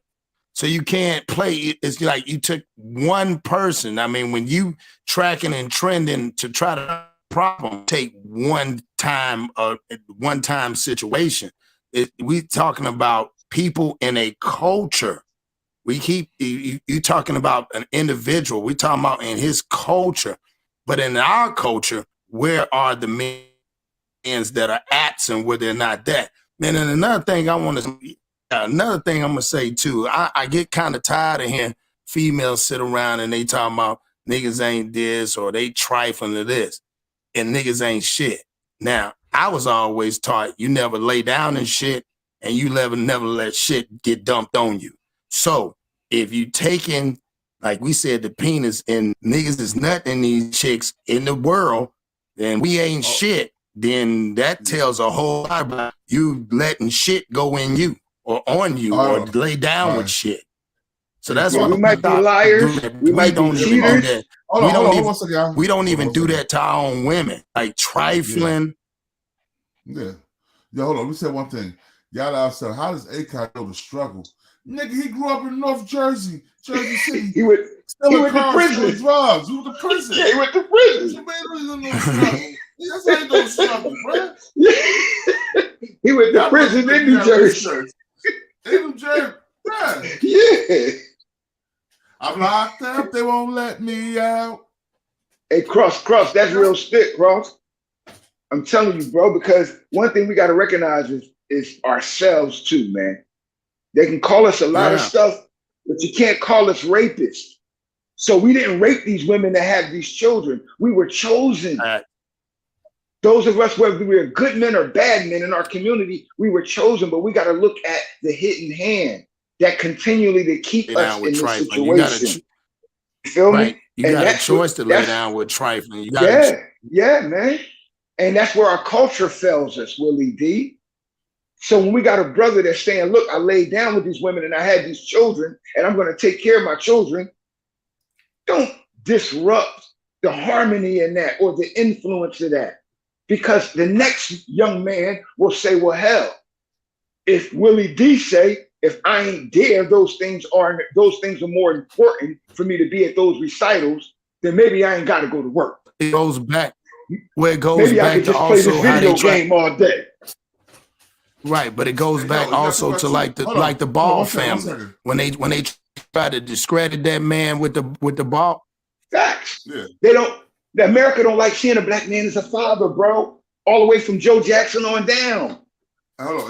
So you can't play. It's like you took one person. I mean, when you tracking and trending to try to problem, take one time situation. We talking about people in a culture. We keep you talking about an individual. We talking about in his culture, but in our culture, where are the men that are acts and where they're not that? Man, and another thing I'm gonna say too. I get kind of tired of hearing females sit around and they talking about niggas ain't this or they trifling to this, and niggas ain't shit. Now, I was always taught you never lay down in shit, and you never let shit get dumped on you. So if you taking, like we said, the penis and niggas is nutting these chicks in the world, then we ain't shit. Then that tells a whole lot about you letting shit go in you or on you or lay down with shit. So that's why we might be liars. We might be cheaters. We don't even do that to our own women, like trifling. Yeah. Hold on. Let me say one thing. Y'all outside, how does Akon know the struggle? Nigga, he grew up in North Jersey, Jersey City. he went to prison. Drugs. He went to prison. Yeah, he went to prison. This ain't no struggle, bro. He went to prison in New Jersey. In New Jersey. Yeah. I'm locked up. They won't let me out. Hey, Cross, that's real stick, Cross. I'm telling you, bro, because one thing we got to recognize is ourselves too, man. They can call us a lot of stuff, but you can't call us rapists. So we didn't rape these women that have these children. We were chosen. Those of us, whether we were good men or bad men in our community, we were chosen, but we got to look at the hidden hand that continually to keep us in this situation. You feel me? You got a choice to lay down with trifling. Yeah, man. And that's where our culture fails us, Willie D. So when we got a brother that's saying, look, I laid down with these women and I had these children and I'm going to take care of my children, don't disrupt the harmony in that or the influence of that. Because the next young man will say, well, hell, if Willie D say, if I ain't there, those things are more important for me to be at those recitals, then maybe I ain't got to go to work. It goes back where it goes maybe back I could to just play this video game all day. Right, but it goes back also to like the Ball family when they try to discredit that man with the ball. Facts. Yeah. America don't like seeing a black man as a father, bro. All the way from Joe Jackson on down.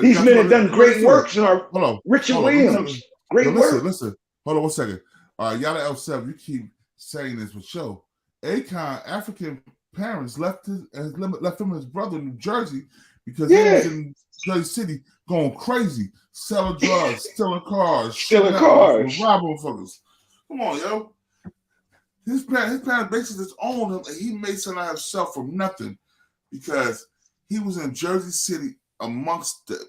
These men have done great works in our Richard Williams. Great work. Listen. Hold on 1 second. Y'all at L7, you keep saying this with show. Akon, African parents left him and his brother in New Jersey because he was in Jersey City going crazy, selling drugs, stealing cars, robbing motherfuckers. Come on, yo. His parents basically just owned him, and he made something out of himself from nothing because he was in Jersey City amongst the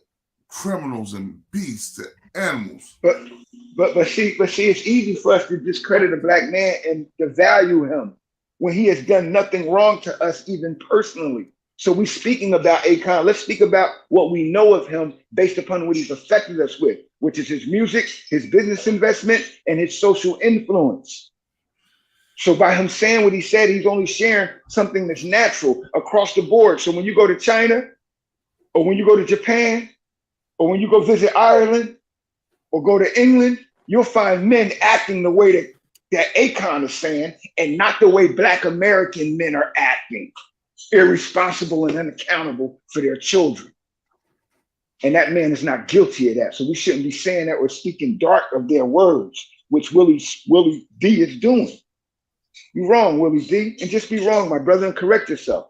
criminals and beasts and animals. But see, it's easy for us to discredit a black man and devalue him when he has done nothing wrong to us, even personally. So we're speaking about Akon. Let's speak about what we know of him based upon what he's affected us with, which is his music, his business investment, and his social influence. So by him saying what he said, he's only sharing something that's natural across the board. So when you go to China, or when you go to Japan, or when you go visit Ireland, or go to England, you'll find men acting the way that Akon is saying, and not the way Black American men are acting, irresponsible and unaccountable for their children. And that man is not guilty of that. So we shouldn't be saying that or speaking dark of their words, which Willie D is doing. You're wrong, Willie D, and just be wrong, my brother, and correct yourself.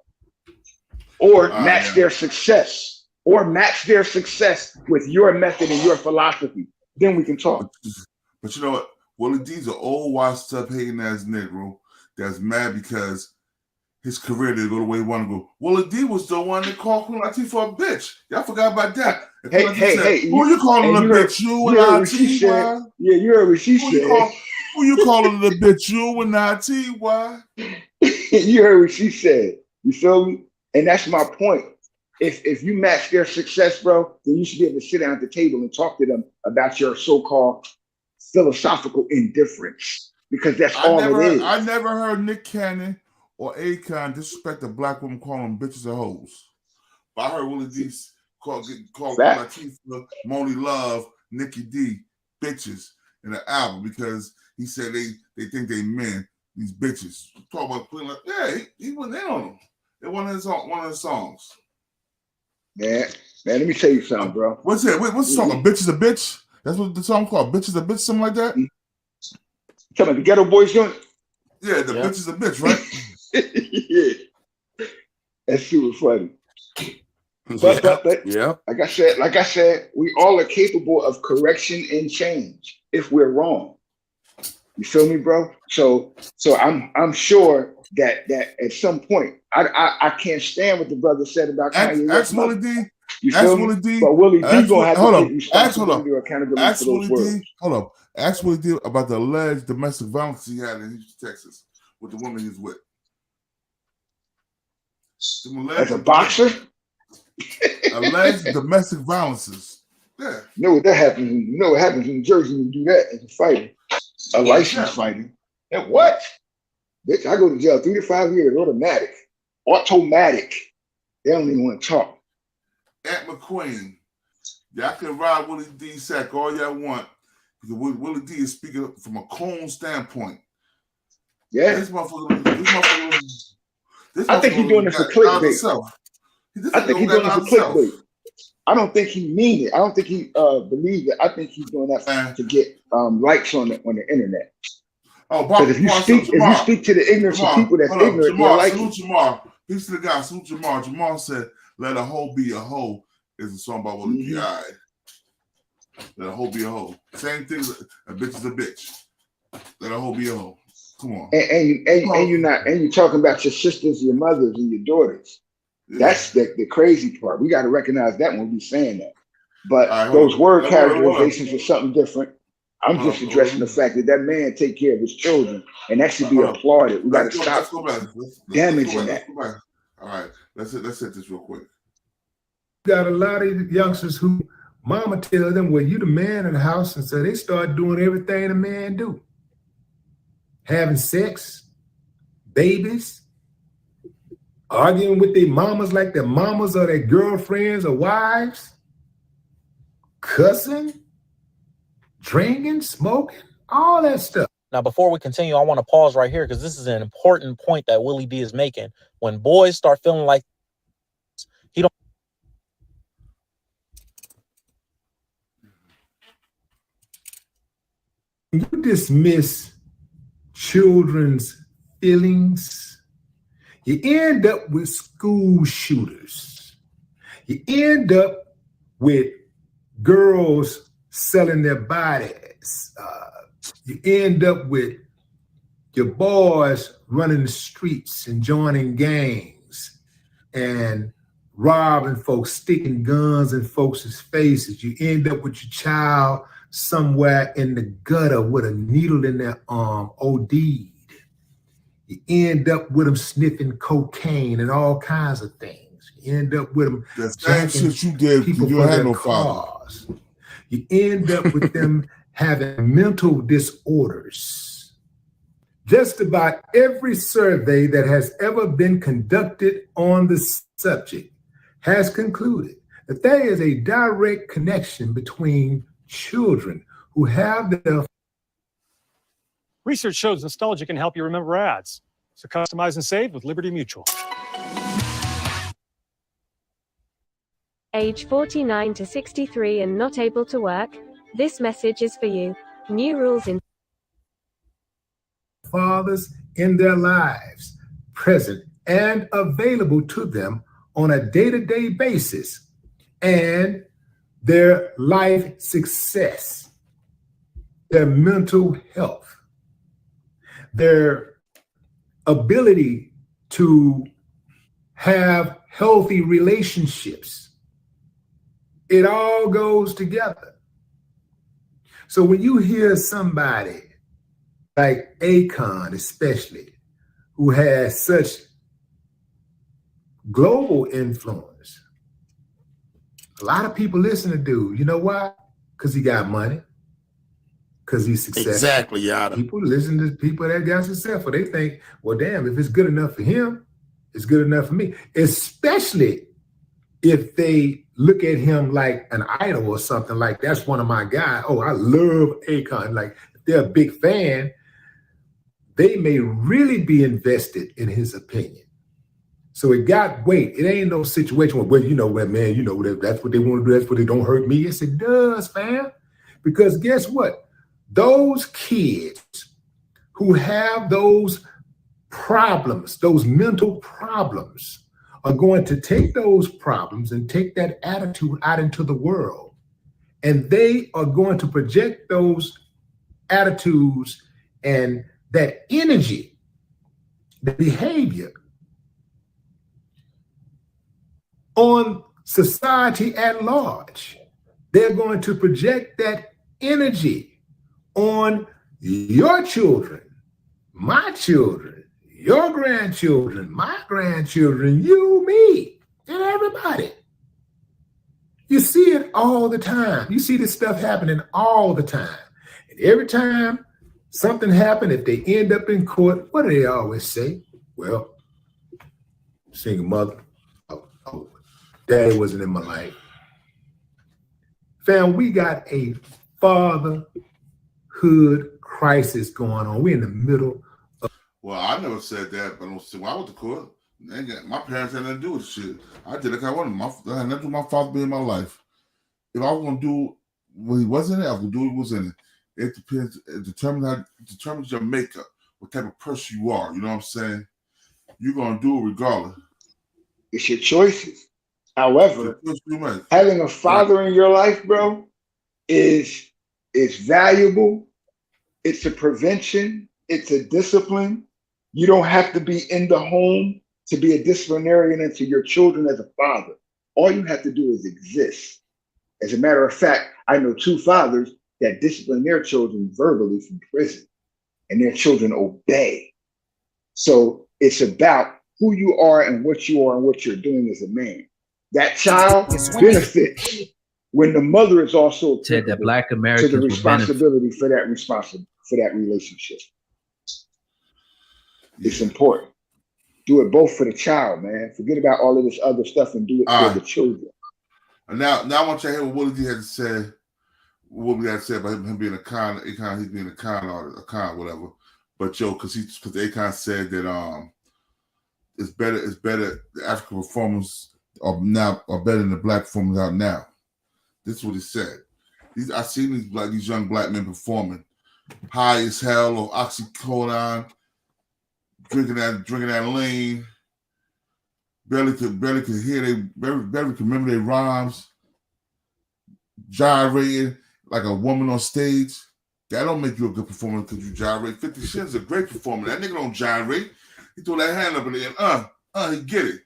Or match their success. Or match their success with your method and your philosophy. Then we can talk. But you know what? Willie D's an old washed up hating ass Negro that's mad because his career didn't go the way he wanted to go. Willie D was the one that called Queen Latifah for a bitch. Y'all forgot about that. Hey, who you calling a bitch? You and I-T-Y? Yeah, you heard what she said. Who you calling the bitch? You and I-T-Y? You heard what she said. You feel me? And that's my point. If you match their success, bro, then you should be able to sit down at the table and talk to them about your so-called philosophical indifference, because that's all it is. I never heard Nick Cannon or Akon disrespect a black woman calling them bitches or hoes. But I heard Willie D called Latifah, Moni Love, Nikki D, bitches in the album because he said they think they men, these bitches. Talk about Queen, yeah, he went in on them. It was one of his songs. Man, let me tell you something, bro. What's that? What's the song? A bitch is a bitch? That's what the song called. Bitch is a bitch, something like that? Tell me the Ghetto Boys joint? Yeah, the bitch is a bitch, right? Yeah. That's super funny. But like I said, we all are capable of correction and change if we're wrong. You feel me, bro? So I'm sure that at some point I can't stand what the brother said about Kanye. Ask Willie D. You feel me? Willie D. But Willie D gonna have to take responsibility or accountability for those words. Hold up. Ask Willie D about the alleged domestic violence he had in Houston, Texas, with the woman he was with. As a boxer? Alleged domestic violences. Yeah. You know what that happens? You know what happens in Jersey when you do that as a fighter, a licensed fighter. And what? Bitch, I go to jail 3 to 5 years. Automatic. They don't even want to talk. At McQueen, y'all can ride Willie D sack all y'all want because Willie D is speaking from a Coon standpoint. Yeah. This motherfucker I think he's doing it for clickbait. I think he's doing it for clickbait. I don't think he mean it. I don't think he believe it. I think he's doing that to get likes on the internet. Oh, because if you speak to the ignorance of people that's ignorant, Jamar, like salute Jamar. Peace to the guy. Salute Jamar. Jamar said, "Let a hoe be a hoe" is a song by Willie D. All right. Let a hoe be a hoe. Same thing. A bitch is a bitch. Let a hoe be a hoe. Come on. And you're talking about your sisters, your mothers, and your daughters. Yeah. That's the crazy part. We got to recognize that when we saying that. But those word characterizations are something different. I'm just addressing the fact that man take care of his children, and that should be applauded. We got to stop damaging that. All right, let's hit this real quick. Got a lot of youngsters who mama tell them, well, you the man in the house, and so they start doing everything a man do. Having sex, babies, arguing with their mamas like their mamas or their girlfriends or wives, cussing, drinking, smoking, all that stuff. Now, before we continue, I want to pause right here because this is an important point that Willie D is making. When boys start feeling like he don't. You dismiss children's feelings, you end up with school shooters. You end up with girls selling their bodies. You end up with your boys running the streets and joining gangs and robbing folks, sticking guns in folks' faces. You end up with your child somewhere in the gutter with a needle in their arm, OD'd. You end up with them sniffing cocaine and all kinds of things. You end up with them the same shit you did people you for had their no cars. You end up with them having mental disorders. Just about every survey that has ever been conducted on the subject has concluded that there is a direct connection between children who have their... Research shows nostalgia can help you remember ads. So customize and save with Liberty Mutual. Age 49 to 63 and not able to work? This message is for you. New rules in fathers in their lives, present and available to them on a day-to-day basis, and their life success, their mental health, their ability to have healthy relationships. It all goes together. So when you hear somebody like Akon, especially, who has such global influence, a lot of people listen to dude. You know why? Because he got money. Because he's successful. Exactly, Yada. People listen to people that got successful. They think, well, damn, if it's good enough for him, it's good enough for me. Especially if they look at him like an idol or something, like that's one of my guys. Oh, I love Akon. Like if they're a big fan, they may really be invested in his opinion. So it got weight. It ain't no situation where, well, you know what, man, you know, that's what they want to do. That's what they don't hurt me. Yes, it does, fam. Because guess what? Those kids who have those problems, those mental problems, are going to take those problems and take that attitude out into the world. And they are going to project those attitudes and that energy, the behavior on society at large. They're going to project that energy on your children, my children, your grandchildren, my grandchildren, you, me, and everybody. You see it all the time. You see this stuff happening all the time. And every time something happens, if they end up in court, what do they always say? Well, single mother, oh, daddy wasn't in my life. Fam, we got a fatherhood crisis going on. We're in the middle of. Well, I never said that, but when I went to court, my parents had nothing to do with shit. I did like I wanted. I had nothing to do with my father being in my life. If I was going to do what he wasn't in it, I was going to do what he was in it. It depends. It determines your makeup, what type of person you are. You know what I'm saying? You're going to do it regardless. It's your choices. However, having a father in your life, bro, is valuable. It's a prevention. It's a discipline. You don't have to be in the home to be a disciplinarian into your children as a father. All you have to do is exist. As a matter of fact, I know 2 fathers that discipline their children verbally from prison, and their children obey. So it's about who you are and what you are and what you're doing as a man. That child benefits when the mother is also said that Black Americans to the responsibility for that relationship. It's important. Do it both for the child, man. Forget about all of this other stuff and do it for the children. And now I want you to hear what Willie D had to say. What we had to say about him being Akon, he's being a con artist, a con, whatever. But because Akon said that it's better the African performers are better than the Black performers out now. This is what he said. I seen these young Black men performing high as hell or oxycodone, drinking that lean, barely could hear barely could remember their rhymes, gyrating like a woman on stage. That don't make you a good performer because you gyrate. 50 Cent's a great performer. That nigga don't gyrate. He threw that hand up in the air. He get it.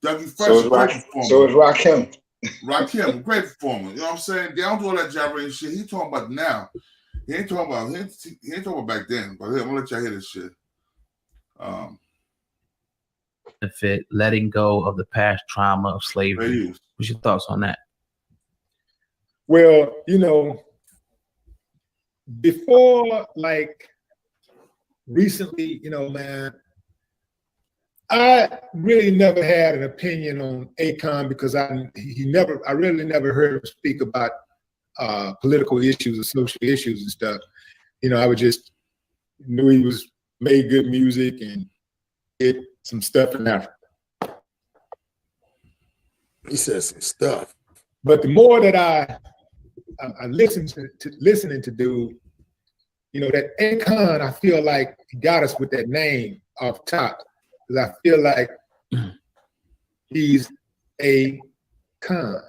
Dougie Fresh is a great performer. So is Rakim. Rakim, great performer. You know what I'm saying? They don't do all that gyrating shit. He talking about now. He ain't talking about back then. But I'm gonna let y'all hear this shit. Benefit letting go of the past trauma of slavery. What's your thoughts on that? Well, you know, before like recently, you know, man, I really never had an opinion on Akon because I really never heard him speak about political issues or social issues and stuff. You know, I would just knew he made good music and did some stuff in Africa. He said some stuff. But the more that I listened to dude, you know, that Akon, I feel like he got us with that name off top. Because I feel like he's a con.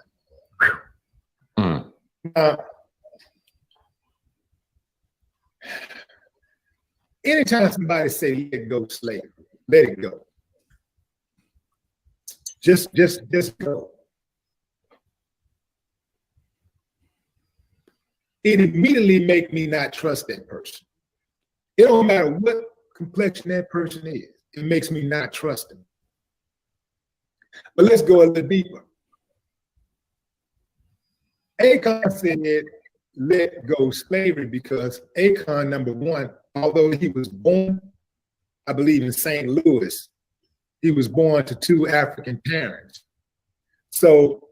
Anytime somebody say let go slavery, let it go. Just go. It immediately make me not trust that person. It don't matter what complexion that person is. It makes me not trust him. But let's go a little deeper. Akon said, let go slavery because Akon, number one, although he was born, I believe in St. Louis, he was born to 2 African parents. So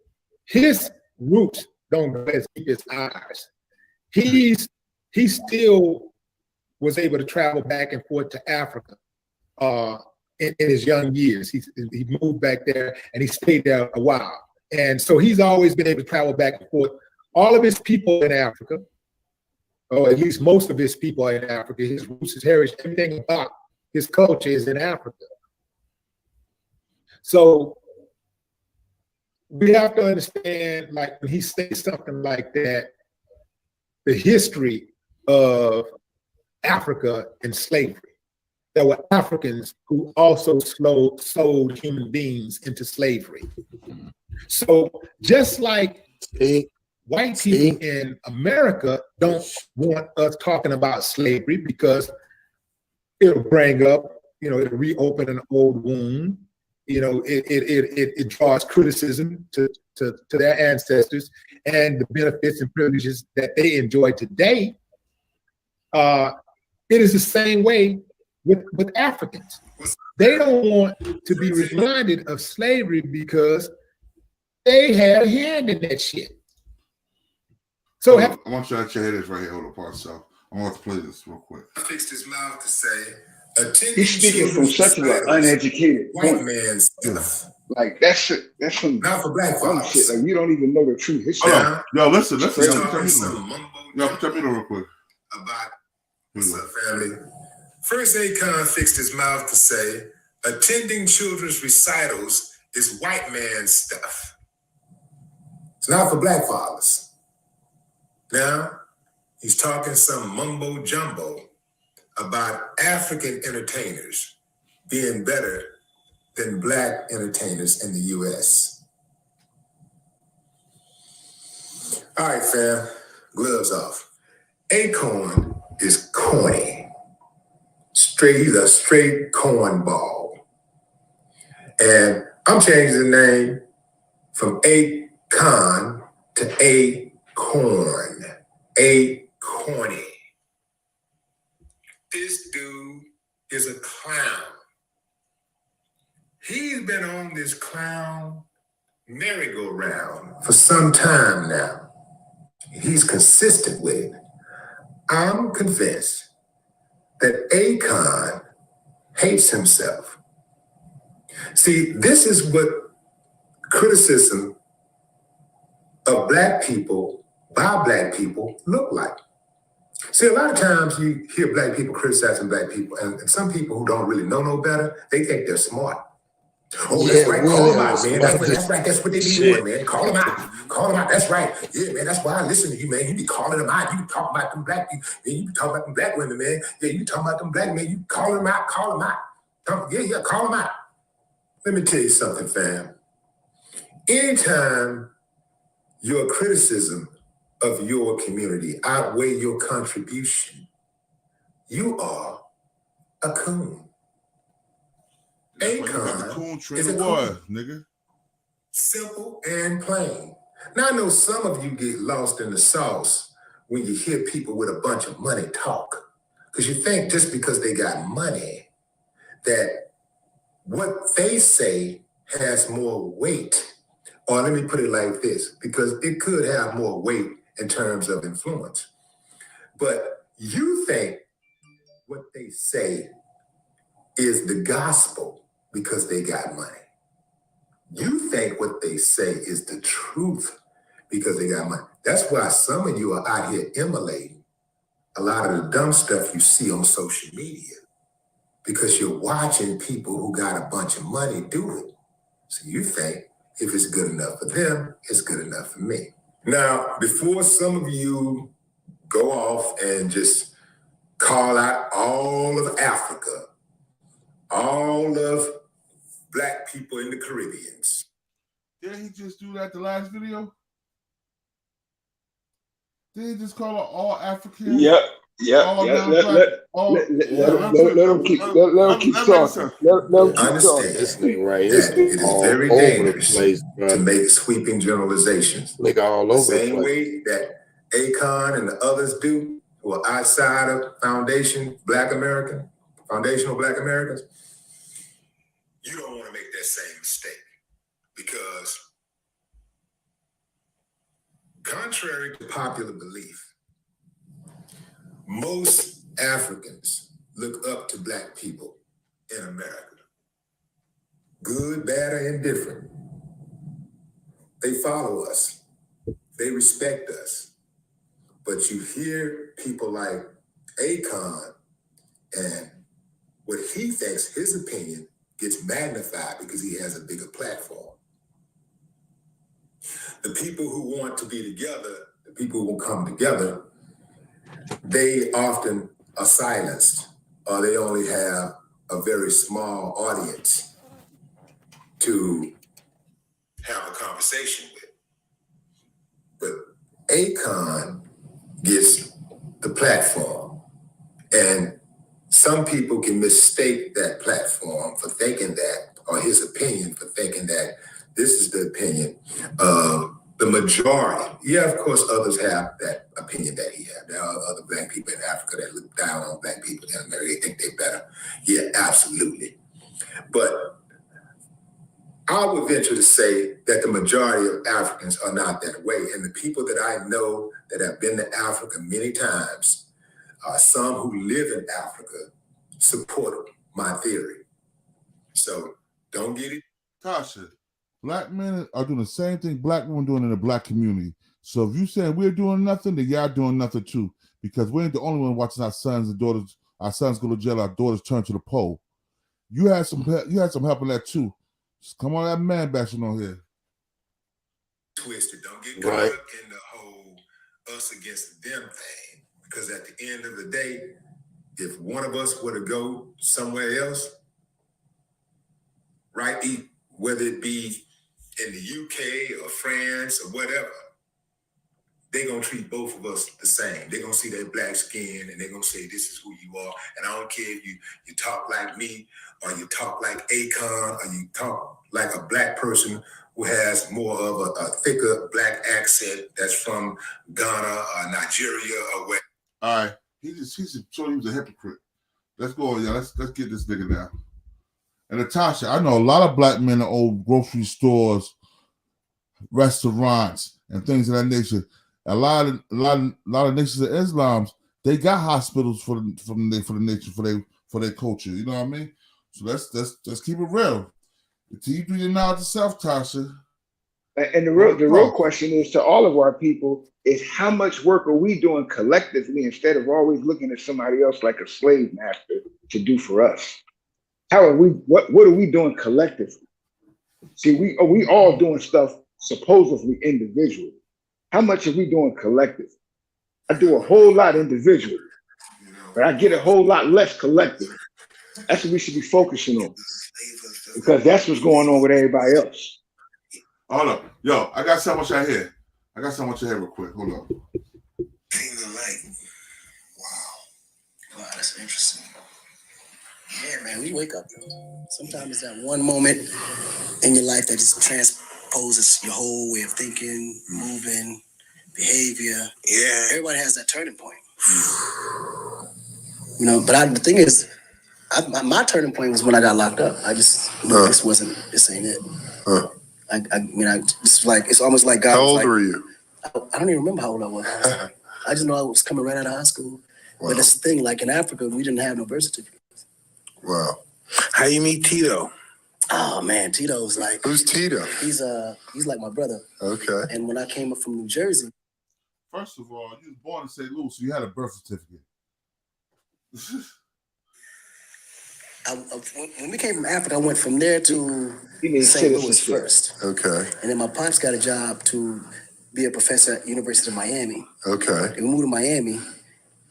his roots don't go as deep as ours. He still was able to travel back and forth to Africa in his young years. He moved back there and he stayed there a while. And so he's always been able to travel back and forth. All of his people in Africa, or at least most of his people are in Africa, his roots, his heritage, everything about his culture is in Africa. So we have to understand, like when he says something like that, the history of Africa and slavery. There were Africans who also sold human beings into slavery. So just like white people in America don't want us talking about slavery because it'll bring up, it'll reopen an old wound. It draws criticism to their ancestors and the benefits and privileges that they enjoy today. It is the same way with Africans. They don't want to be reminded of slavery because they had a hand in that shit. So I want you to hear this right here. Hold on, so I want to play this real quick. Fixed his mouth to say, he's speaking from such an uneducated white man's stuff. Like that's some not for black folks. Shit. Like you don't even know the true history. Yo, listen. Yo, tell me real quick. About what's up, family? First, Akon fixed his mouth to say, attending children's recitals is white man's stuff. It's not for black fathers. Now, he's talking some mumbo jumbo about African entertainers being better than black entertainers in the US. All right, fam, gloves off. Akon is corny. He's a straight cornball. And I'm changing the name from Akon to Acorn. Acorny. This dude is a clown. He's been on this clown merry-go-round for some time now. He's consistent with it. I'm convinced that Akon hates himself. See, this is what criticism of black people by black people look like. See, a lot of times you hear black people criticizing black people, and some people who don't really know no better, they think they're smart. Oh, that's right. Call them out, man. That's right. That's what they be doing, man. Call them out. Call them out. That's right. Yeah, man. That's why I listen to you, man. You be calling them out. You be talking about them black people. Man, you be talking about them black women, man. Yeah, you be talking about them black men. You call them out. Call them out. Yeah, call them out. Let me tell you something, fam. Anytime your criticism of your community outweigh your contribution, you are a coon. Akon is a coon, nigga. Simple and plain. Now I know some of you get lost in the sauce when you hear people with a bunch of money talk, because you think just because they got money that what they say has more weight. Or let me put it like this, because it could have more weight in terms of influence. But you think what they say is the gospel because they got money. You think what they say is the truth because they got money. That's why some of you are out here emulating a lot of the dumb stuff you see on social media, because you're watching people who got a bunch of money do it. So you think if it's good enough for them, it's good enough for me. Now, before some of you go off and just call out all of Africa, all of black people in the Caribbean. Didn't he just do that the last video? Didn't he just call it all African? Yep. Let him keep talking. Understand. This nigga right here. It is very dangerous to make sweeping generalizations. Nigga all over the same way that Akon and the others do, who are outside of foundational Black Americans. You don't want to make that same mistake, because Contrary to popular belief, most Africans look up to Black people in America. Good, bad, or indifferent. They follow us. They respect us. But you hear people like Akon, and what he thinks, his opinion, gets magnified because he has a bigger platform. The people who want to be together, the people who will come together, they often are silenced, or they only have a very small audience to have a conversation with. But Akon gets the platform, and some people can mistake that platform for thinking that, or his opinion for thinking that this is the opinion of the majority. Yeah, of course, others have that opinion that he had. There are other Black people in Africa that look down on Black people in America. They think they're better. Yeah, absolutely. But I would venture to say that the majority of Africans are not that way. And the people that I know that have been to Africa many times, some who live in Africa, support my theory. So don't get it. Tasha, Black men are doing the same thing Black women doing in the Black community. So if you saying we're doing nothing, then y'all doing nothing too. Because we ain't the only one watching our sons and daughters, our sons go to jail, our daughters turn to the pole. You had some help in that too. Just come on, that man bashing on here. Twisted. Don't get caught up in the whole us against them thing. Because at the end of the day, if one of us were to go somewhere else, right, whether it be in the UK or France or whatever, they're going to treat both of us the same. They're going to see that black skin and they're going to say, this is who you are. And I don't care if you talk like me or you talk like Akon or you talk like a Black person who has more of a thicker Black accent that's from Ghana or Nigeria or where. All right. He's showing he was a hypocrite. Let's go, y'all. Let's get this nigga down. And Natasha, I know a lot of Black men that own grocery stores, restaurants, and things of that nature. A lot of nations of Islam's, they got hospitals for the nature, for their culture. You know what I mean? So let's keep it real. Until you do your knowledge yourself, Tasha. And the real question is to all of our people is how much work are we doing collectively instead of always looking at somebody else like a slave master to do for us? How are we? What are we doing collectively? See, we all doing stuff supposedly individually. How much are we doing collectively? I do a whole lot individually, but I get a whole lot less collective. That's what we should be focusing on, because that's what's going on with everybody else. Hold up. Yo, I got so much out here. Real quick. Hold up. Feeling like, wow, that's interesting. Yeah, man, we wake up. Sometimes it's that one moment in your life that just transposes your whole way of thinking, moving, behavior. Yeah. Everybody has that turning point. You know, but the thing is, my turning point was when I got locked up. I just, this ain't it. It's almost like God. How old were you? I don't even remember how old I was. I just know I was coming right out of high school. Wow. But that's the thing, like in Africa, we didn't have no birth certificate. Wow. How you meet Tito? Oh man, Tito's like, who's Tito? He's like my brother. Okay. And when I came up from New Jersey. First of all, you was born in St. Louis, so you had a birth certificate. When we came from Africa, I went from there to St. Louis first. Okay. And then my pops got a job to be a professor at University of Miami. Okay. And we moved to Miami.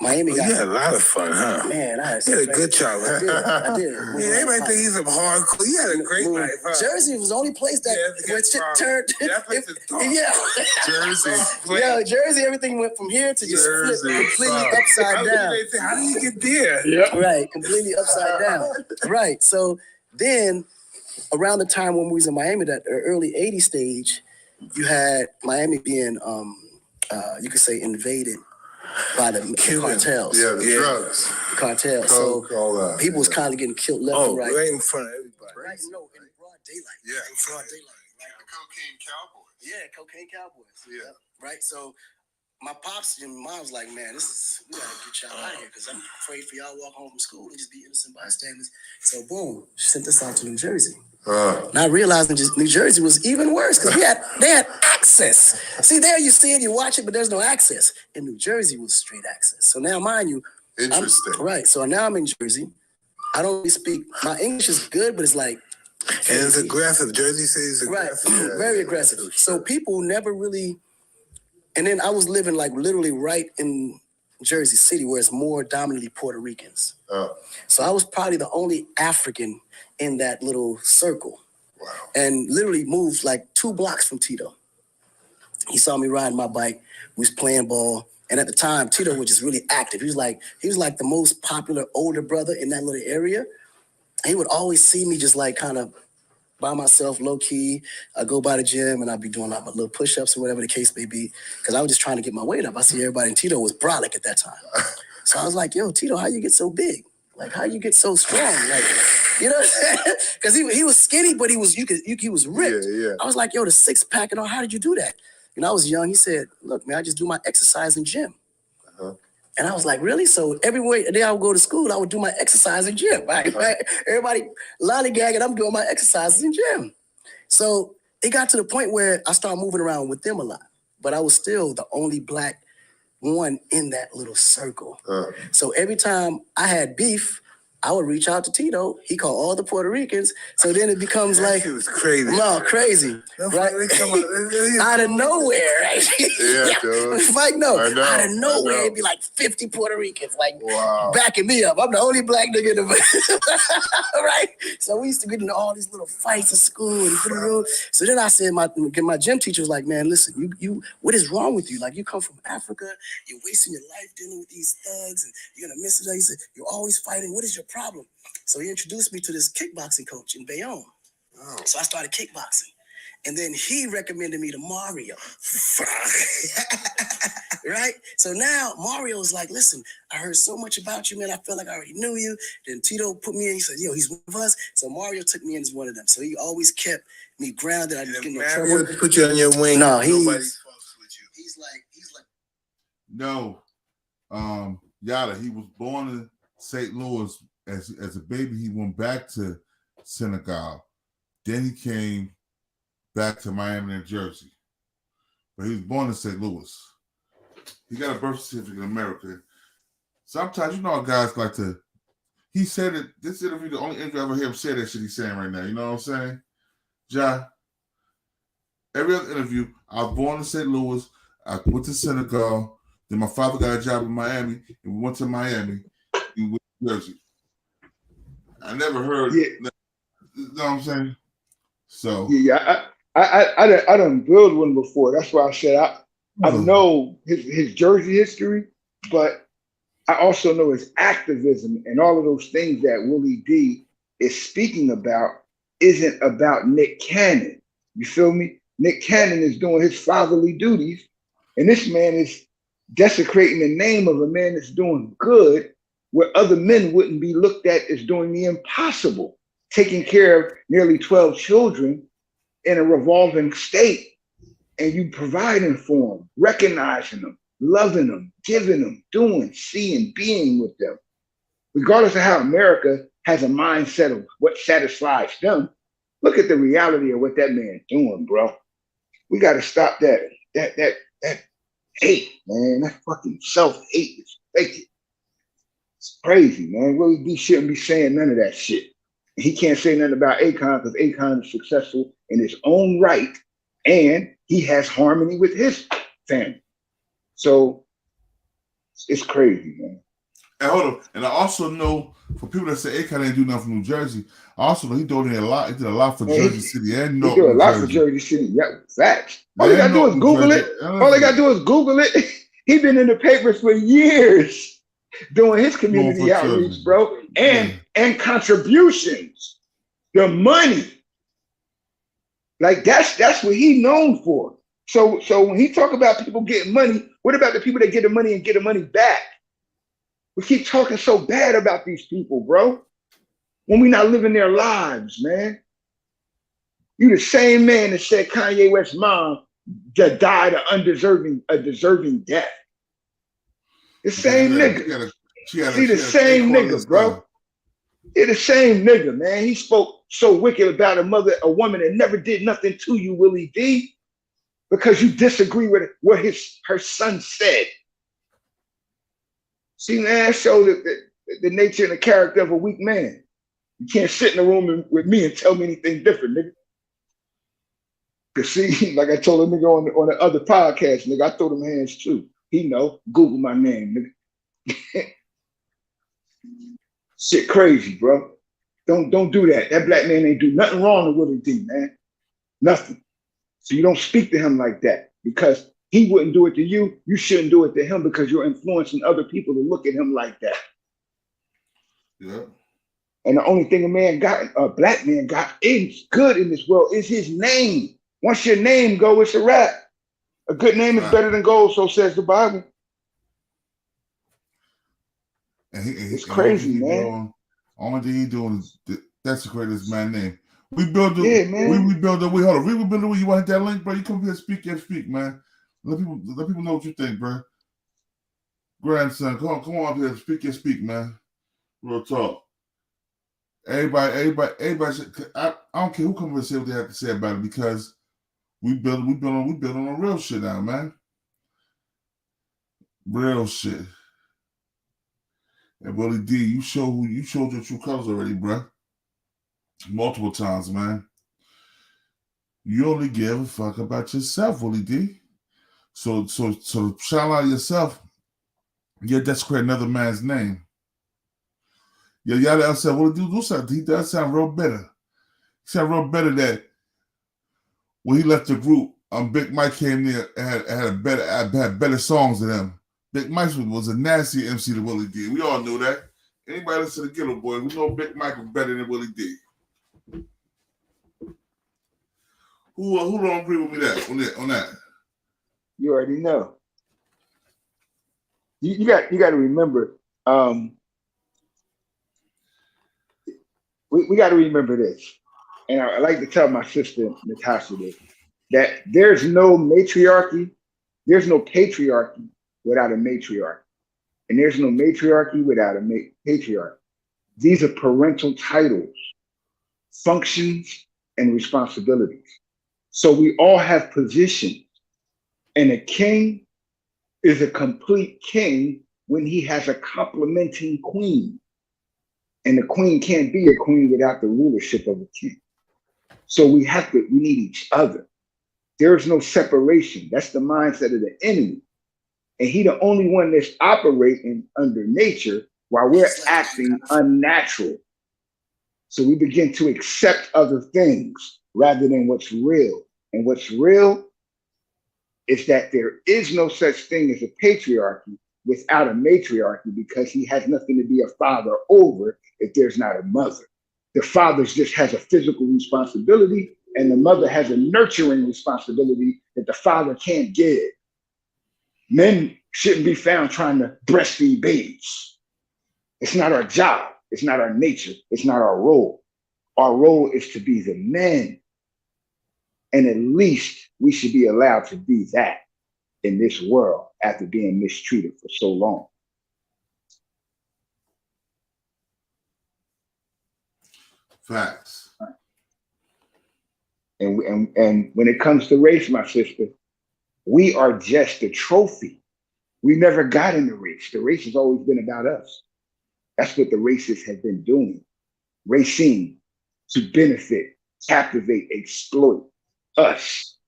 You had a lot of fun, huh? Man, I had a good childhood. I did. Yeah, everybody think he's a hardcore. You had a great life, huh? Jersey was the only place that turned. Yeah. Jersey. Yeah, Jersey, everything went from here to just flip completely upside down. How do you get there? Yeah. Right, completely upside down. Right. So then, around the time when we was in Miami, that early 80s stage, you had Miami being, you could say, invaded by the cartels. Yeah, the drugs. The cartels. Coke, so all that. People was kind of getting killed left and right. Right in front of everybody. Right, no, in broad daylight. Yeah, in broad daylight. Like the cocaine cowboy. Yeah, Cocaine Cowboys. Yeah. Right. So my pops and mom's like, man, we gotta get y'all out of here because I'm afraid for y'all to walk home from school and just be innocent bystanders. So boom, she sent us out to New Jersey. Not realizing New Jersey was even worse because they had access. See, there you see it, you watch it, but there's no access. In New Jersey was straight access. So now, mind you, interesting. Right. So now I'm in Jersey. I don't really speak. My English is good, but it's like. And it's aggressive. Jersey City's aggressive. Right. Very aggressive. So people never really. And then I was living like literally right in Jersey City where it's more dominantly Puerto Ricans. So I was probably the only African in that little circle. Wow. And literally moved like 2 blocks from Tito. He saw me riding my bike. We was playing ball. And at the time, Tito was just really active. He was like the most popular older brother in that little area. He would always see me just like kind of by myself, low key. I go by the gym and I'd be doing like my little push-ups or whatever the case may be. Because I was just trying to get my weight up. I see everybody, and Tito was brolic at that time. So I was like, yo, Tito, how you get so big? Like, how you get so strong? Like, you know what I'm saying? Because he was skinny, but he was ripped. Yeah. I was like, yo, the 6-pack and all, how did you do that? And I was young. He said, look, man, I just do my exercise in gym. And I was like, really? So every day I would go to school, I would do my exercise in gym. Right? Everybody lollygagging, I'm doing my exercises in gym. So it got to the point where I started moving around with them a lot. But I was still the only black one in that little circle. So every time I had beef, I would reach out to Tito. He called all the Puerto Ricans. So then it becomes like it was crazy. No, crazy. Right? Out of nowhere, right? Yeah, dude. Like, out of nowhere, it'd be like 50 Puerto Ricans, like backing me up. I'm the only black nigga in the right? So we used to get into all these little fights at school and so then I said my gym teacher was like, man, listen, you what is wrong with you? Like, you come from Africa, you're wasting your life dealing with these thugs and you're gonna miss it. He said, you're always fighting. What is your problem? So he introduced me to this kickboxing coach in Bayonne. So I started kickboxing. And then he recommended me to Mario. Right? So now Mario's like, listen, I heard so much about you, man. I feel like I already knew you. Then Tito put me in. He said, yo, he's one of us. So Mario took me in as one of them. So he always kept me grounded. I didn't get no trouble. Put you on your wing. No, he's like. No. Yada, he was born in St. Louis. As a baby, he went back to Senegal. Then he came back to Miami and Jersey. But he was born in St. Louis. He got a birth certificate in America. Sometimes, you know how guys like to... He said it, this interview, the only interview I ever hear him say that shit he's saying right now. You know what I'm saying? Ja, every other interview, I was born in St. Louis. I went to Senegal. Then my father got a job in Miami. And we went to Miami. We went to Jersey. I never heard. You know what I'm saying? So I done build one before. That's why I said I know his Jersey history, but I also know his activism and all of those things that Willie D is speaking about isn't about Nick Cannon. You feel me? Nick Cannon is doing his fatherly duties, and this man is desecrating the name of a man that's doing good, where other men wouldn't be looked at as doing the impossible, taking care of nearly 12 children in a revolving state, and you providing for them, recognizing them, loving them, giving them, doing, seeing, being with them. Regardless of how America has a mindset of what satisfies them, look at the reality of what that man's doing, bro. We got to stop that hate, man. That fucking self-hate is fake. It's crazy, man. Willie D shouldn't be saying none of that shit. He can't say nothing about Akon because Akon is successful in his own right, and he has harmony with his family. So it's crazy, man. And hold on. And I also know for people that say Akon didn't do nothing from New Jersey, I also know he donated a lot. He did a lot for Jersey City and North. He did a lot for Jersey City. Yeah, facts. All they gotta do is Google it. All they gotta do is Google it. He been in the papers for years doing his community outreach, bro, and contributions, the money. Like that's what he known for. So when he talk about people getting money, what about the people that get the money and get the money back? We keep talking so bad about these people, bro, when we not living their lives, man. You the same man that said Kanye West's mom that died a deserving death. The same nigga. See, the same nigga, bro. They're the same nigga, man. He spoke so wicked about a woman that never did nothing to you, Willie D, because you disagree with what her son said. See, man, that shows the nature and the character of a weak man. You can't sit in a room with me and tell me anything different, nigga. Cause see, like I told a nigga on the other podcast, nigga, I throw them hands too. He know. Google my name, nigga. Shit crazy, bro. Don't do that. That black man ain't do nothing wrong to Willie D, man. Nothing. So you don't speak to him like that because he wouldn't do it to you. You shouldn't do it to him because you're influencing other people to look at him like that. Yeah. And the only thing a black man got is good in this world is his name. Once your name go, it's a wrap. A good name is better than gold, so says the Bible. And it's crazy, man. Only thing he doing is desecrate this man's name. We build the man. We build the way. Hold on, we build the way. You want that link, bro? You come here, speak, man. Let people know what you think, bro. Grandson, come on up here, speak, man. Real talk. Everybody. I don't care who comes and say what they have to say about it because we build on real shit now, man. Real shit. And Willie D, you showed your true colors already, bro. Multiple times, man. You only give a fuck about yourself, Willie D. So shout out yourself. Yeah, desecrate another man's name. Yeah, y'all said, Willie D do something. He does sound real bitter. He sound real bitter that when he left the group, Big Mike came there and had better songs than him. Big Mike was a nasty MC to Willie D. We all knew that. Anybody listen to Ghetto Boy, we know Big Mike was better than Willie D. Who don't agree with me on that? You already know. You got to remember. We got to remember this, and I like to tell my sister Natasha this: that there's no matriarchy, there's no patriarchy without a matriarch. And there's no matriarchy without a patriarch. These are parental titles, functions, and responsibilities. So we all have positions. And a king is a complete king when he has a complementing queen. And the queen can't be a queen without the rulership of a king. So we need each other. There's no separation. That's the mindset of the enemy. And he the only one that's operating under nature while we're acting unnatural. So we begin to accept other things rather than what's real. And what's real is that there is no such thing as a patriarchy without a matriarchy because he has nothing to be a father over if there's not a mother. The father just has a physical responsibility and the mother has a nurturing responsibility that the father can't give. Men shouldn't be found trying to breastfeed babies. It's not our job. It's not our nature. It's not our role. Our role is to be the men. And at least we should be allowed to be that in this world after being mistreated for so long. Facts. And when it comes to race, my sister, we are just a trophy. We never got in the race. The race has always been about us. That's what the racists have been doing. Racing to benefit, captivate, exploit us,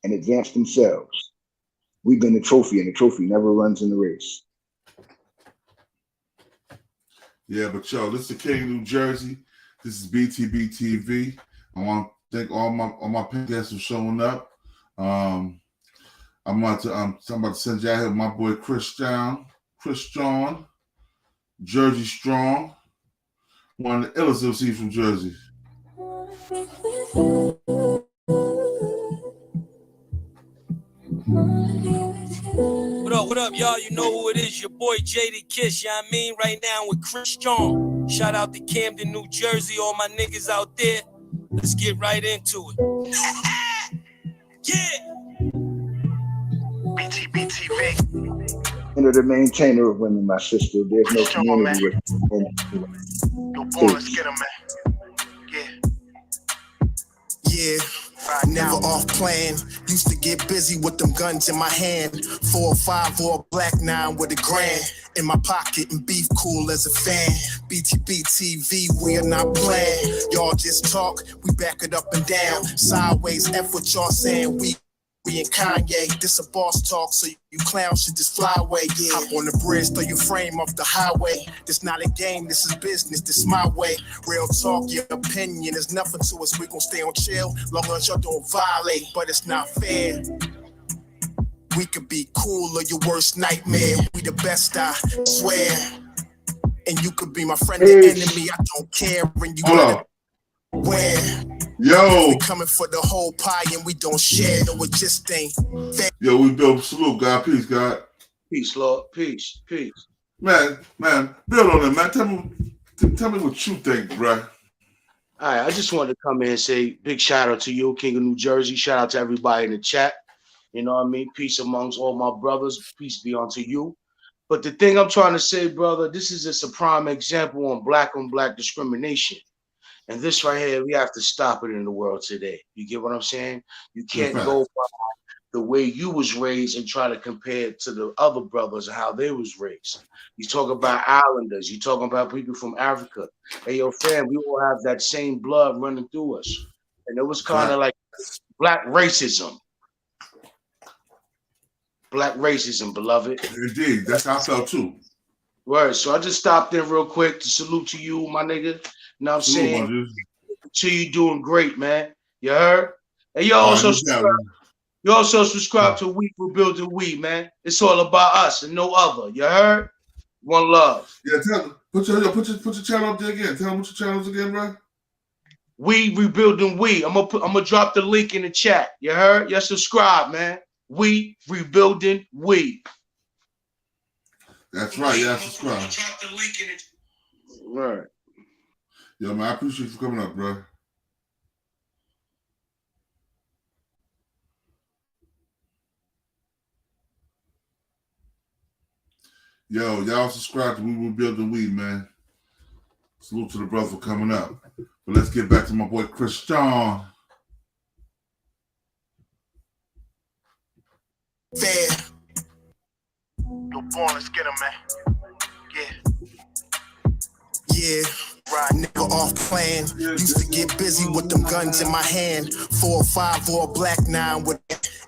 and advance themselves. We've been the trophy, and the trophy never runs in the race. Yeah, but yo, this is the King of New Jersey. This is BTBTV. I want to thank all my guests for showing up. I'm about to send you out here with my boy Chris John, Jersey Strong, one of the illest MCs from Jersey. What up, y'all? You know who it is, your boy JD Kiss, you know what I mean? Right now with Chris Strong. Shout out to Camden, New Jersey, all my niggas out there. Let's get right into it. You know, the maintainer of women, my sister. There's no community with women. Let's get him, man. Yeah, never off plan. Used to get busy with them guns in my hand. 4 or 5 or a black 9 with a grand in my pocket and beef cool as a fan. BTBTV, we are not playing. Y'all just talk, we back it up and down. Sideways, F what y'all saying, we and Kanye. This a boss talk, so you clowns should just fly away. Yeah. Hop on the bridge, throw your frame off the highway. This not a game, this is business, this my way. Real talk, your opinion is nothing to us. We gon' stay on chill, long as y'all don't violate. But it's not fair. We could be cool or your worst nightmare. We the best, I swear. And you could be my friend or enemy, I don't care. And you gotta where. Yo, we coming for the whole pie and we don't share. No, it just ain't fair. Yo, we build salute, God. Peace, God. Peace, Lord. Peace. Man, build on it, man. Tell me what you think, bro. All right, I just wanted to come in and say big shout out to you, King of New Jersey. Shout out to everybody in the chat. You know what I mean? Peace amongst all my brothers. Peace be unto you. But the thing I'm trying to say, brother, this is just a prime example on black discrimination. And this right here, we have to stop it in the world today. You get what I'm saying? You can't go by the way you was raised and try to compare it to the other brothers and how they was raised. You talk about islanders. You talking about people from Africa. Hey, yo, fam, we all have that same blood running through us. And it was kind of like black racism. Black racism, beloved. Indeed, that's how I felt too. Right. So I just stopped in real quick to salute to you, my nigga. You know what I'm saying? So you doing great, man. You heard? And you also subscribe to We Rebuilding We, man. It's all about us and no other. You heard? One love. Yeah, put your channel up there again. Tell them what your channels again, bro. We Rebuilding We. I'm gonna drop the link in the chat. You heard? You subscribe, man. We Rebuilding We. That's right. Yeah, subscribe. Drop the link in it. Right. Yo, man, I appreciate you for coming up, bro. Yo, y'all subscribe to We Rebuilding We, man. Salute to the brother for coming up. But let's get back to my boy Christian. Fair. Yo, boy, let's get him, man. Yeah. Right, never off plan. Used to get busy with them guns in my hand. 4 or 5 or a black 9 with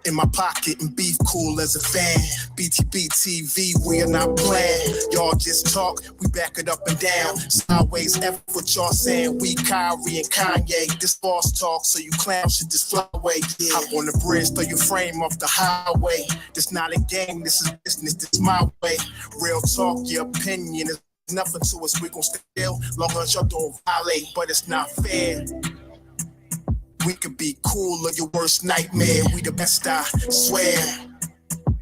in my pocket and beef cool as a fan. BTBTV, we are not playing. Y'all just talk, we back it up and down. Sideways, F what y'all saying. We Kyrie and Kanye. This boss talk, so you clowns should just fly away. Yeah. Hop on the bridge, throw your frame off the highway. This not a game, this is business, this my way. Real talk, your opinion is nothing to us, we gon' still, long as y'all don't violate, but it's not fair. We could be cool or your worst nightmare. We the best, I swear.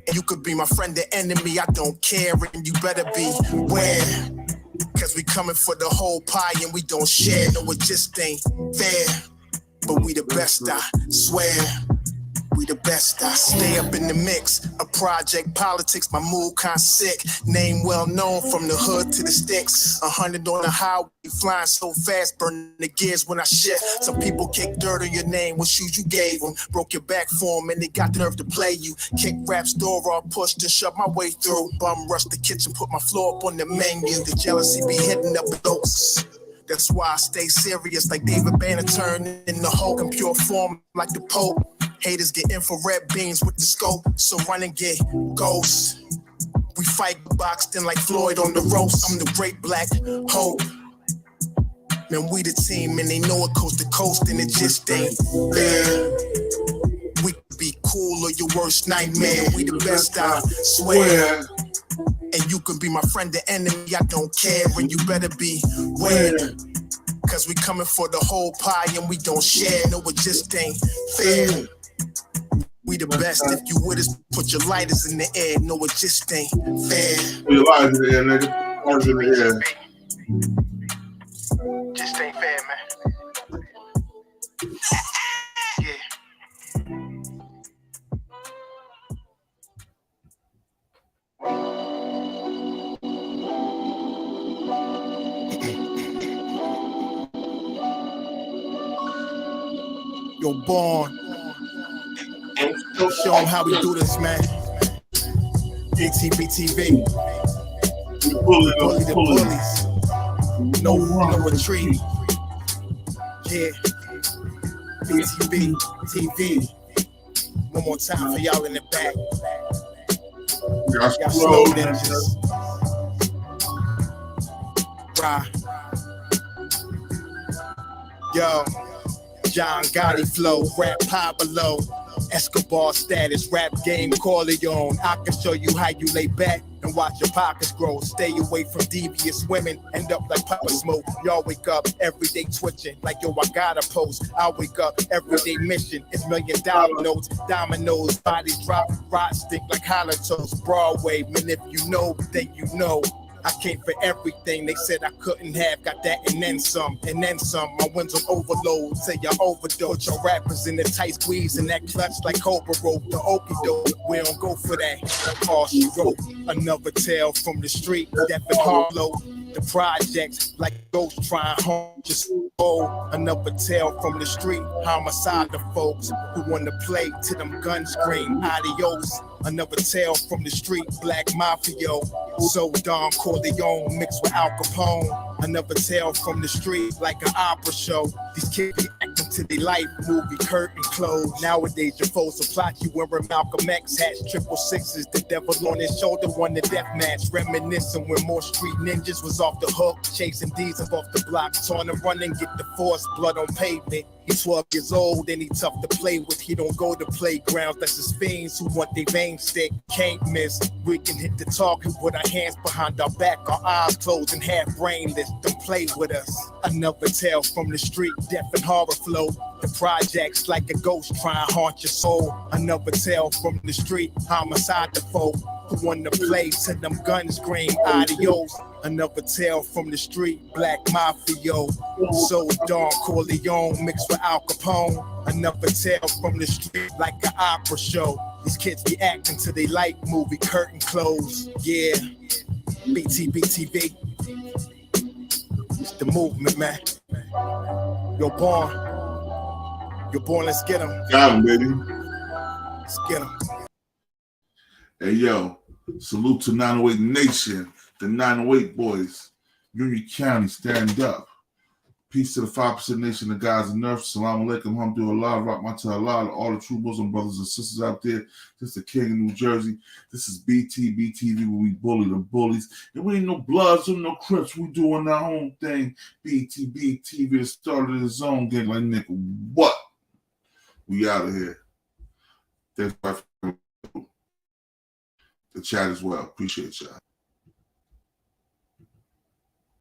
And you could be my friend or enemy, I don't care. And you better be aware. Cause we coming for the whole pie and we don't share. No, it just ain't fair. But we the best, I swear. We the best, I stay up in the mix. A project politics, my mood kinda sick. Name well known from the hood to the sticks. 100 on the highway, flying so fast, burning the gears when I shift. Some people kick dirt on your name, what shoes you gave them. Broke your back for them and they got the nerve to play you. Kick rap's door off, pushed and shoved my way through. Bum rush the kitchen, put my floor up on the menu. The jealousy be hitting up the dose. That's why I stay serious like David Banner turned in the Hulk in pure form like the Pope. Haters get infrared beams with the scope, so run and get ghosts. We fight boxed in like Floyd on the roast. I'm the great black hope. Man, we the team and they know it coast to coast and it just ain't fair. We could be cool or your worst nightmare. We the best, I swear. And you can be my friend or enemy, I don't care. And you better be aware. Cause we coming for the whole pie and we don't share. No, it just ain't fair. We the best. If you with us, put your lighters in the air. No, it just ain't fair. Put your lighters in the air, nigga. Lighters in the air. Just ain't fair, man. Yeah. Yo, Born. Show them how we do this, man. BTBTV. Bully the bullies. No retreat. Yeah. BTB TV. One more time for y'all in the back. Y'all slow ninjas. Right. Yo, John Gotti flow, rap Pablo, Escobar status, rap game Corleone. I can show you how you lay back and watch your pockets grow. Stay away from devious women, end up like Papa Smoke. Y'all wake up every day twitching, like yo, I gotta post. I wake up everyday mission, it's $1 million notes, dominoes, bodies drop, rot stink like halitosis. Broadway, man, if you know, then you know. I came for everything they said I couldn't have, got that and then some, and then some. My wins on overload, say y'all overdose. Your rappers in the tight squeeze and that clutch like Cobra rope. The okie doke, we don't go for that. All she wrote, another tale from the street, Deaf and Harlow. The projects like ghosts trying home, just another tale from the street. Homicide the folks who want to play to them guns scream. Adios. Another tale from the street, Black Mafia. So Don Corleone mixed with Al Capone. Another tale from the street, like an opera show. These kids be acting to their life, movie curtain closed. Nowadays your foes will plot you wearing Malcolm X hats, 666, the devil on his shoulder won the death match. Reminiscing when more street ninjas was off the hook, chasing D's up off the block, torn and running, get the force, blood on pavement. He's 12 years old and he tough to play with. He don't go to playgrounds, that's his fiends who want their veins stick. Can't miss, we can hit the target with our hands behind our back, our eyes closed and half brainless. Don't play with us. Another tale from the street, death and horror flow. The projects like a ghost trying to haunt your soul. Another tale from the street, homicide the foe who want to play to them guns scream. Adios. Another tale from the street, Black Mafia. So Don Corleone mixed with Al Capone. Another tale from the street, like an opera show. These kids be acting till they like movie curtain close. Yeah, BTBTV. It's the movement, man. You're born. You're born, let's get 'em. Got him, baby. Let's get 'em. Hey, yo, salute to 908 Nation, the 908 boys. Union County, stand up. Peace to the 5% Nation, the guys and nerfs. Salam alaikum, hamdulillah, rahmat Allah, all the true Muslim brothers and sisters out there. This is the King of New Jersey. This is BTBTV, where we bully the bullies. And we ain't no Bloods or no Crips. We doing our own thing. BTBTV started his own gang like nigga. What? We out of here. Thanks for the chat as well. Appreciate y'all.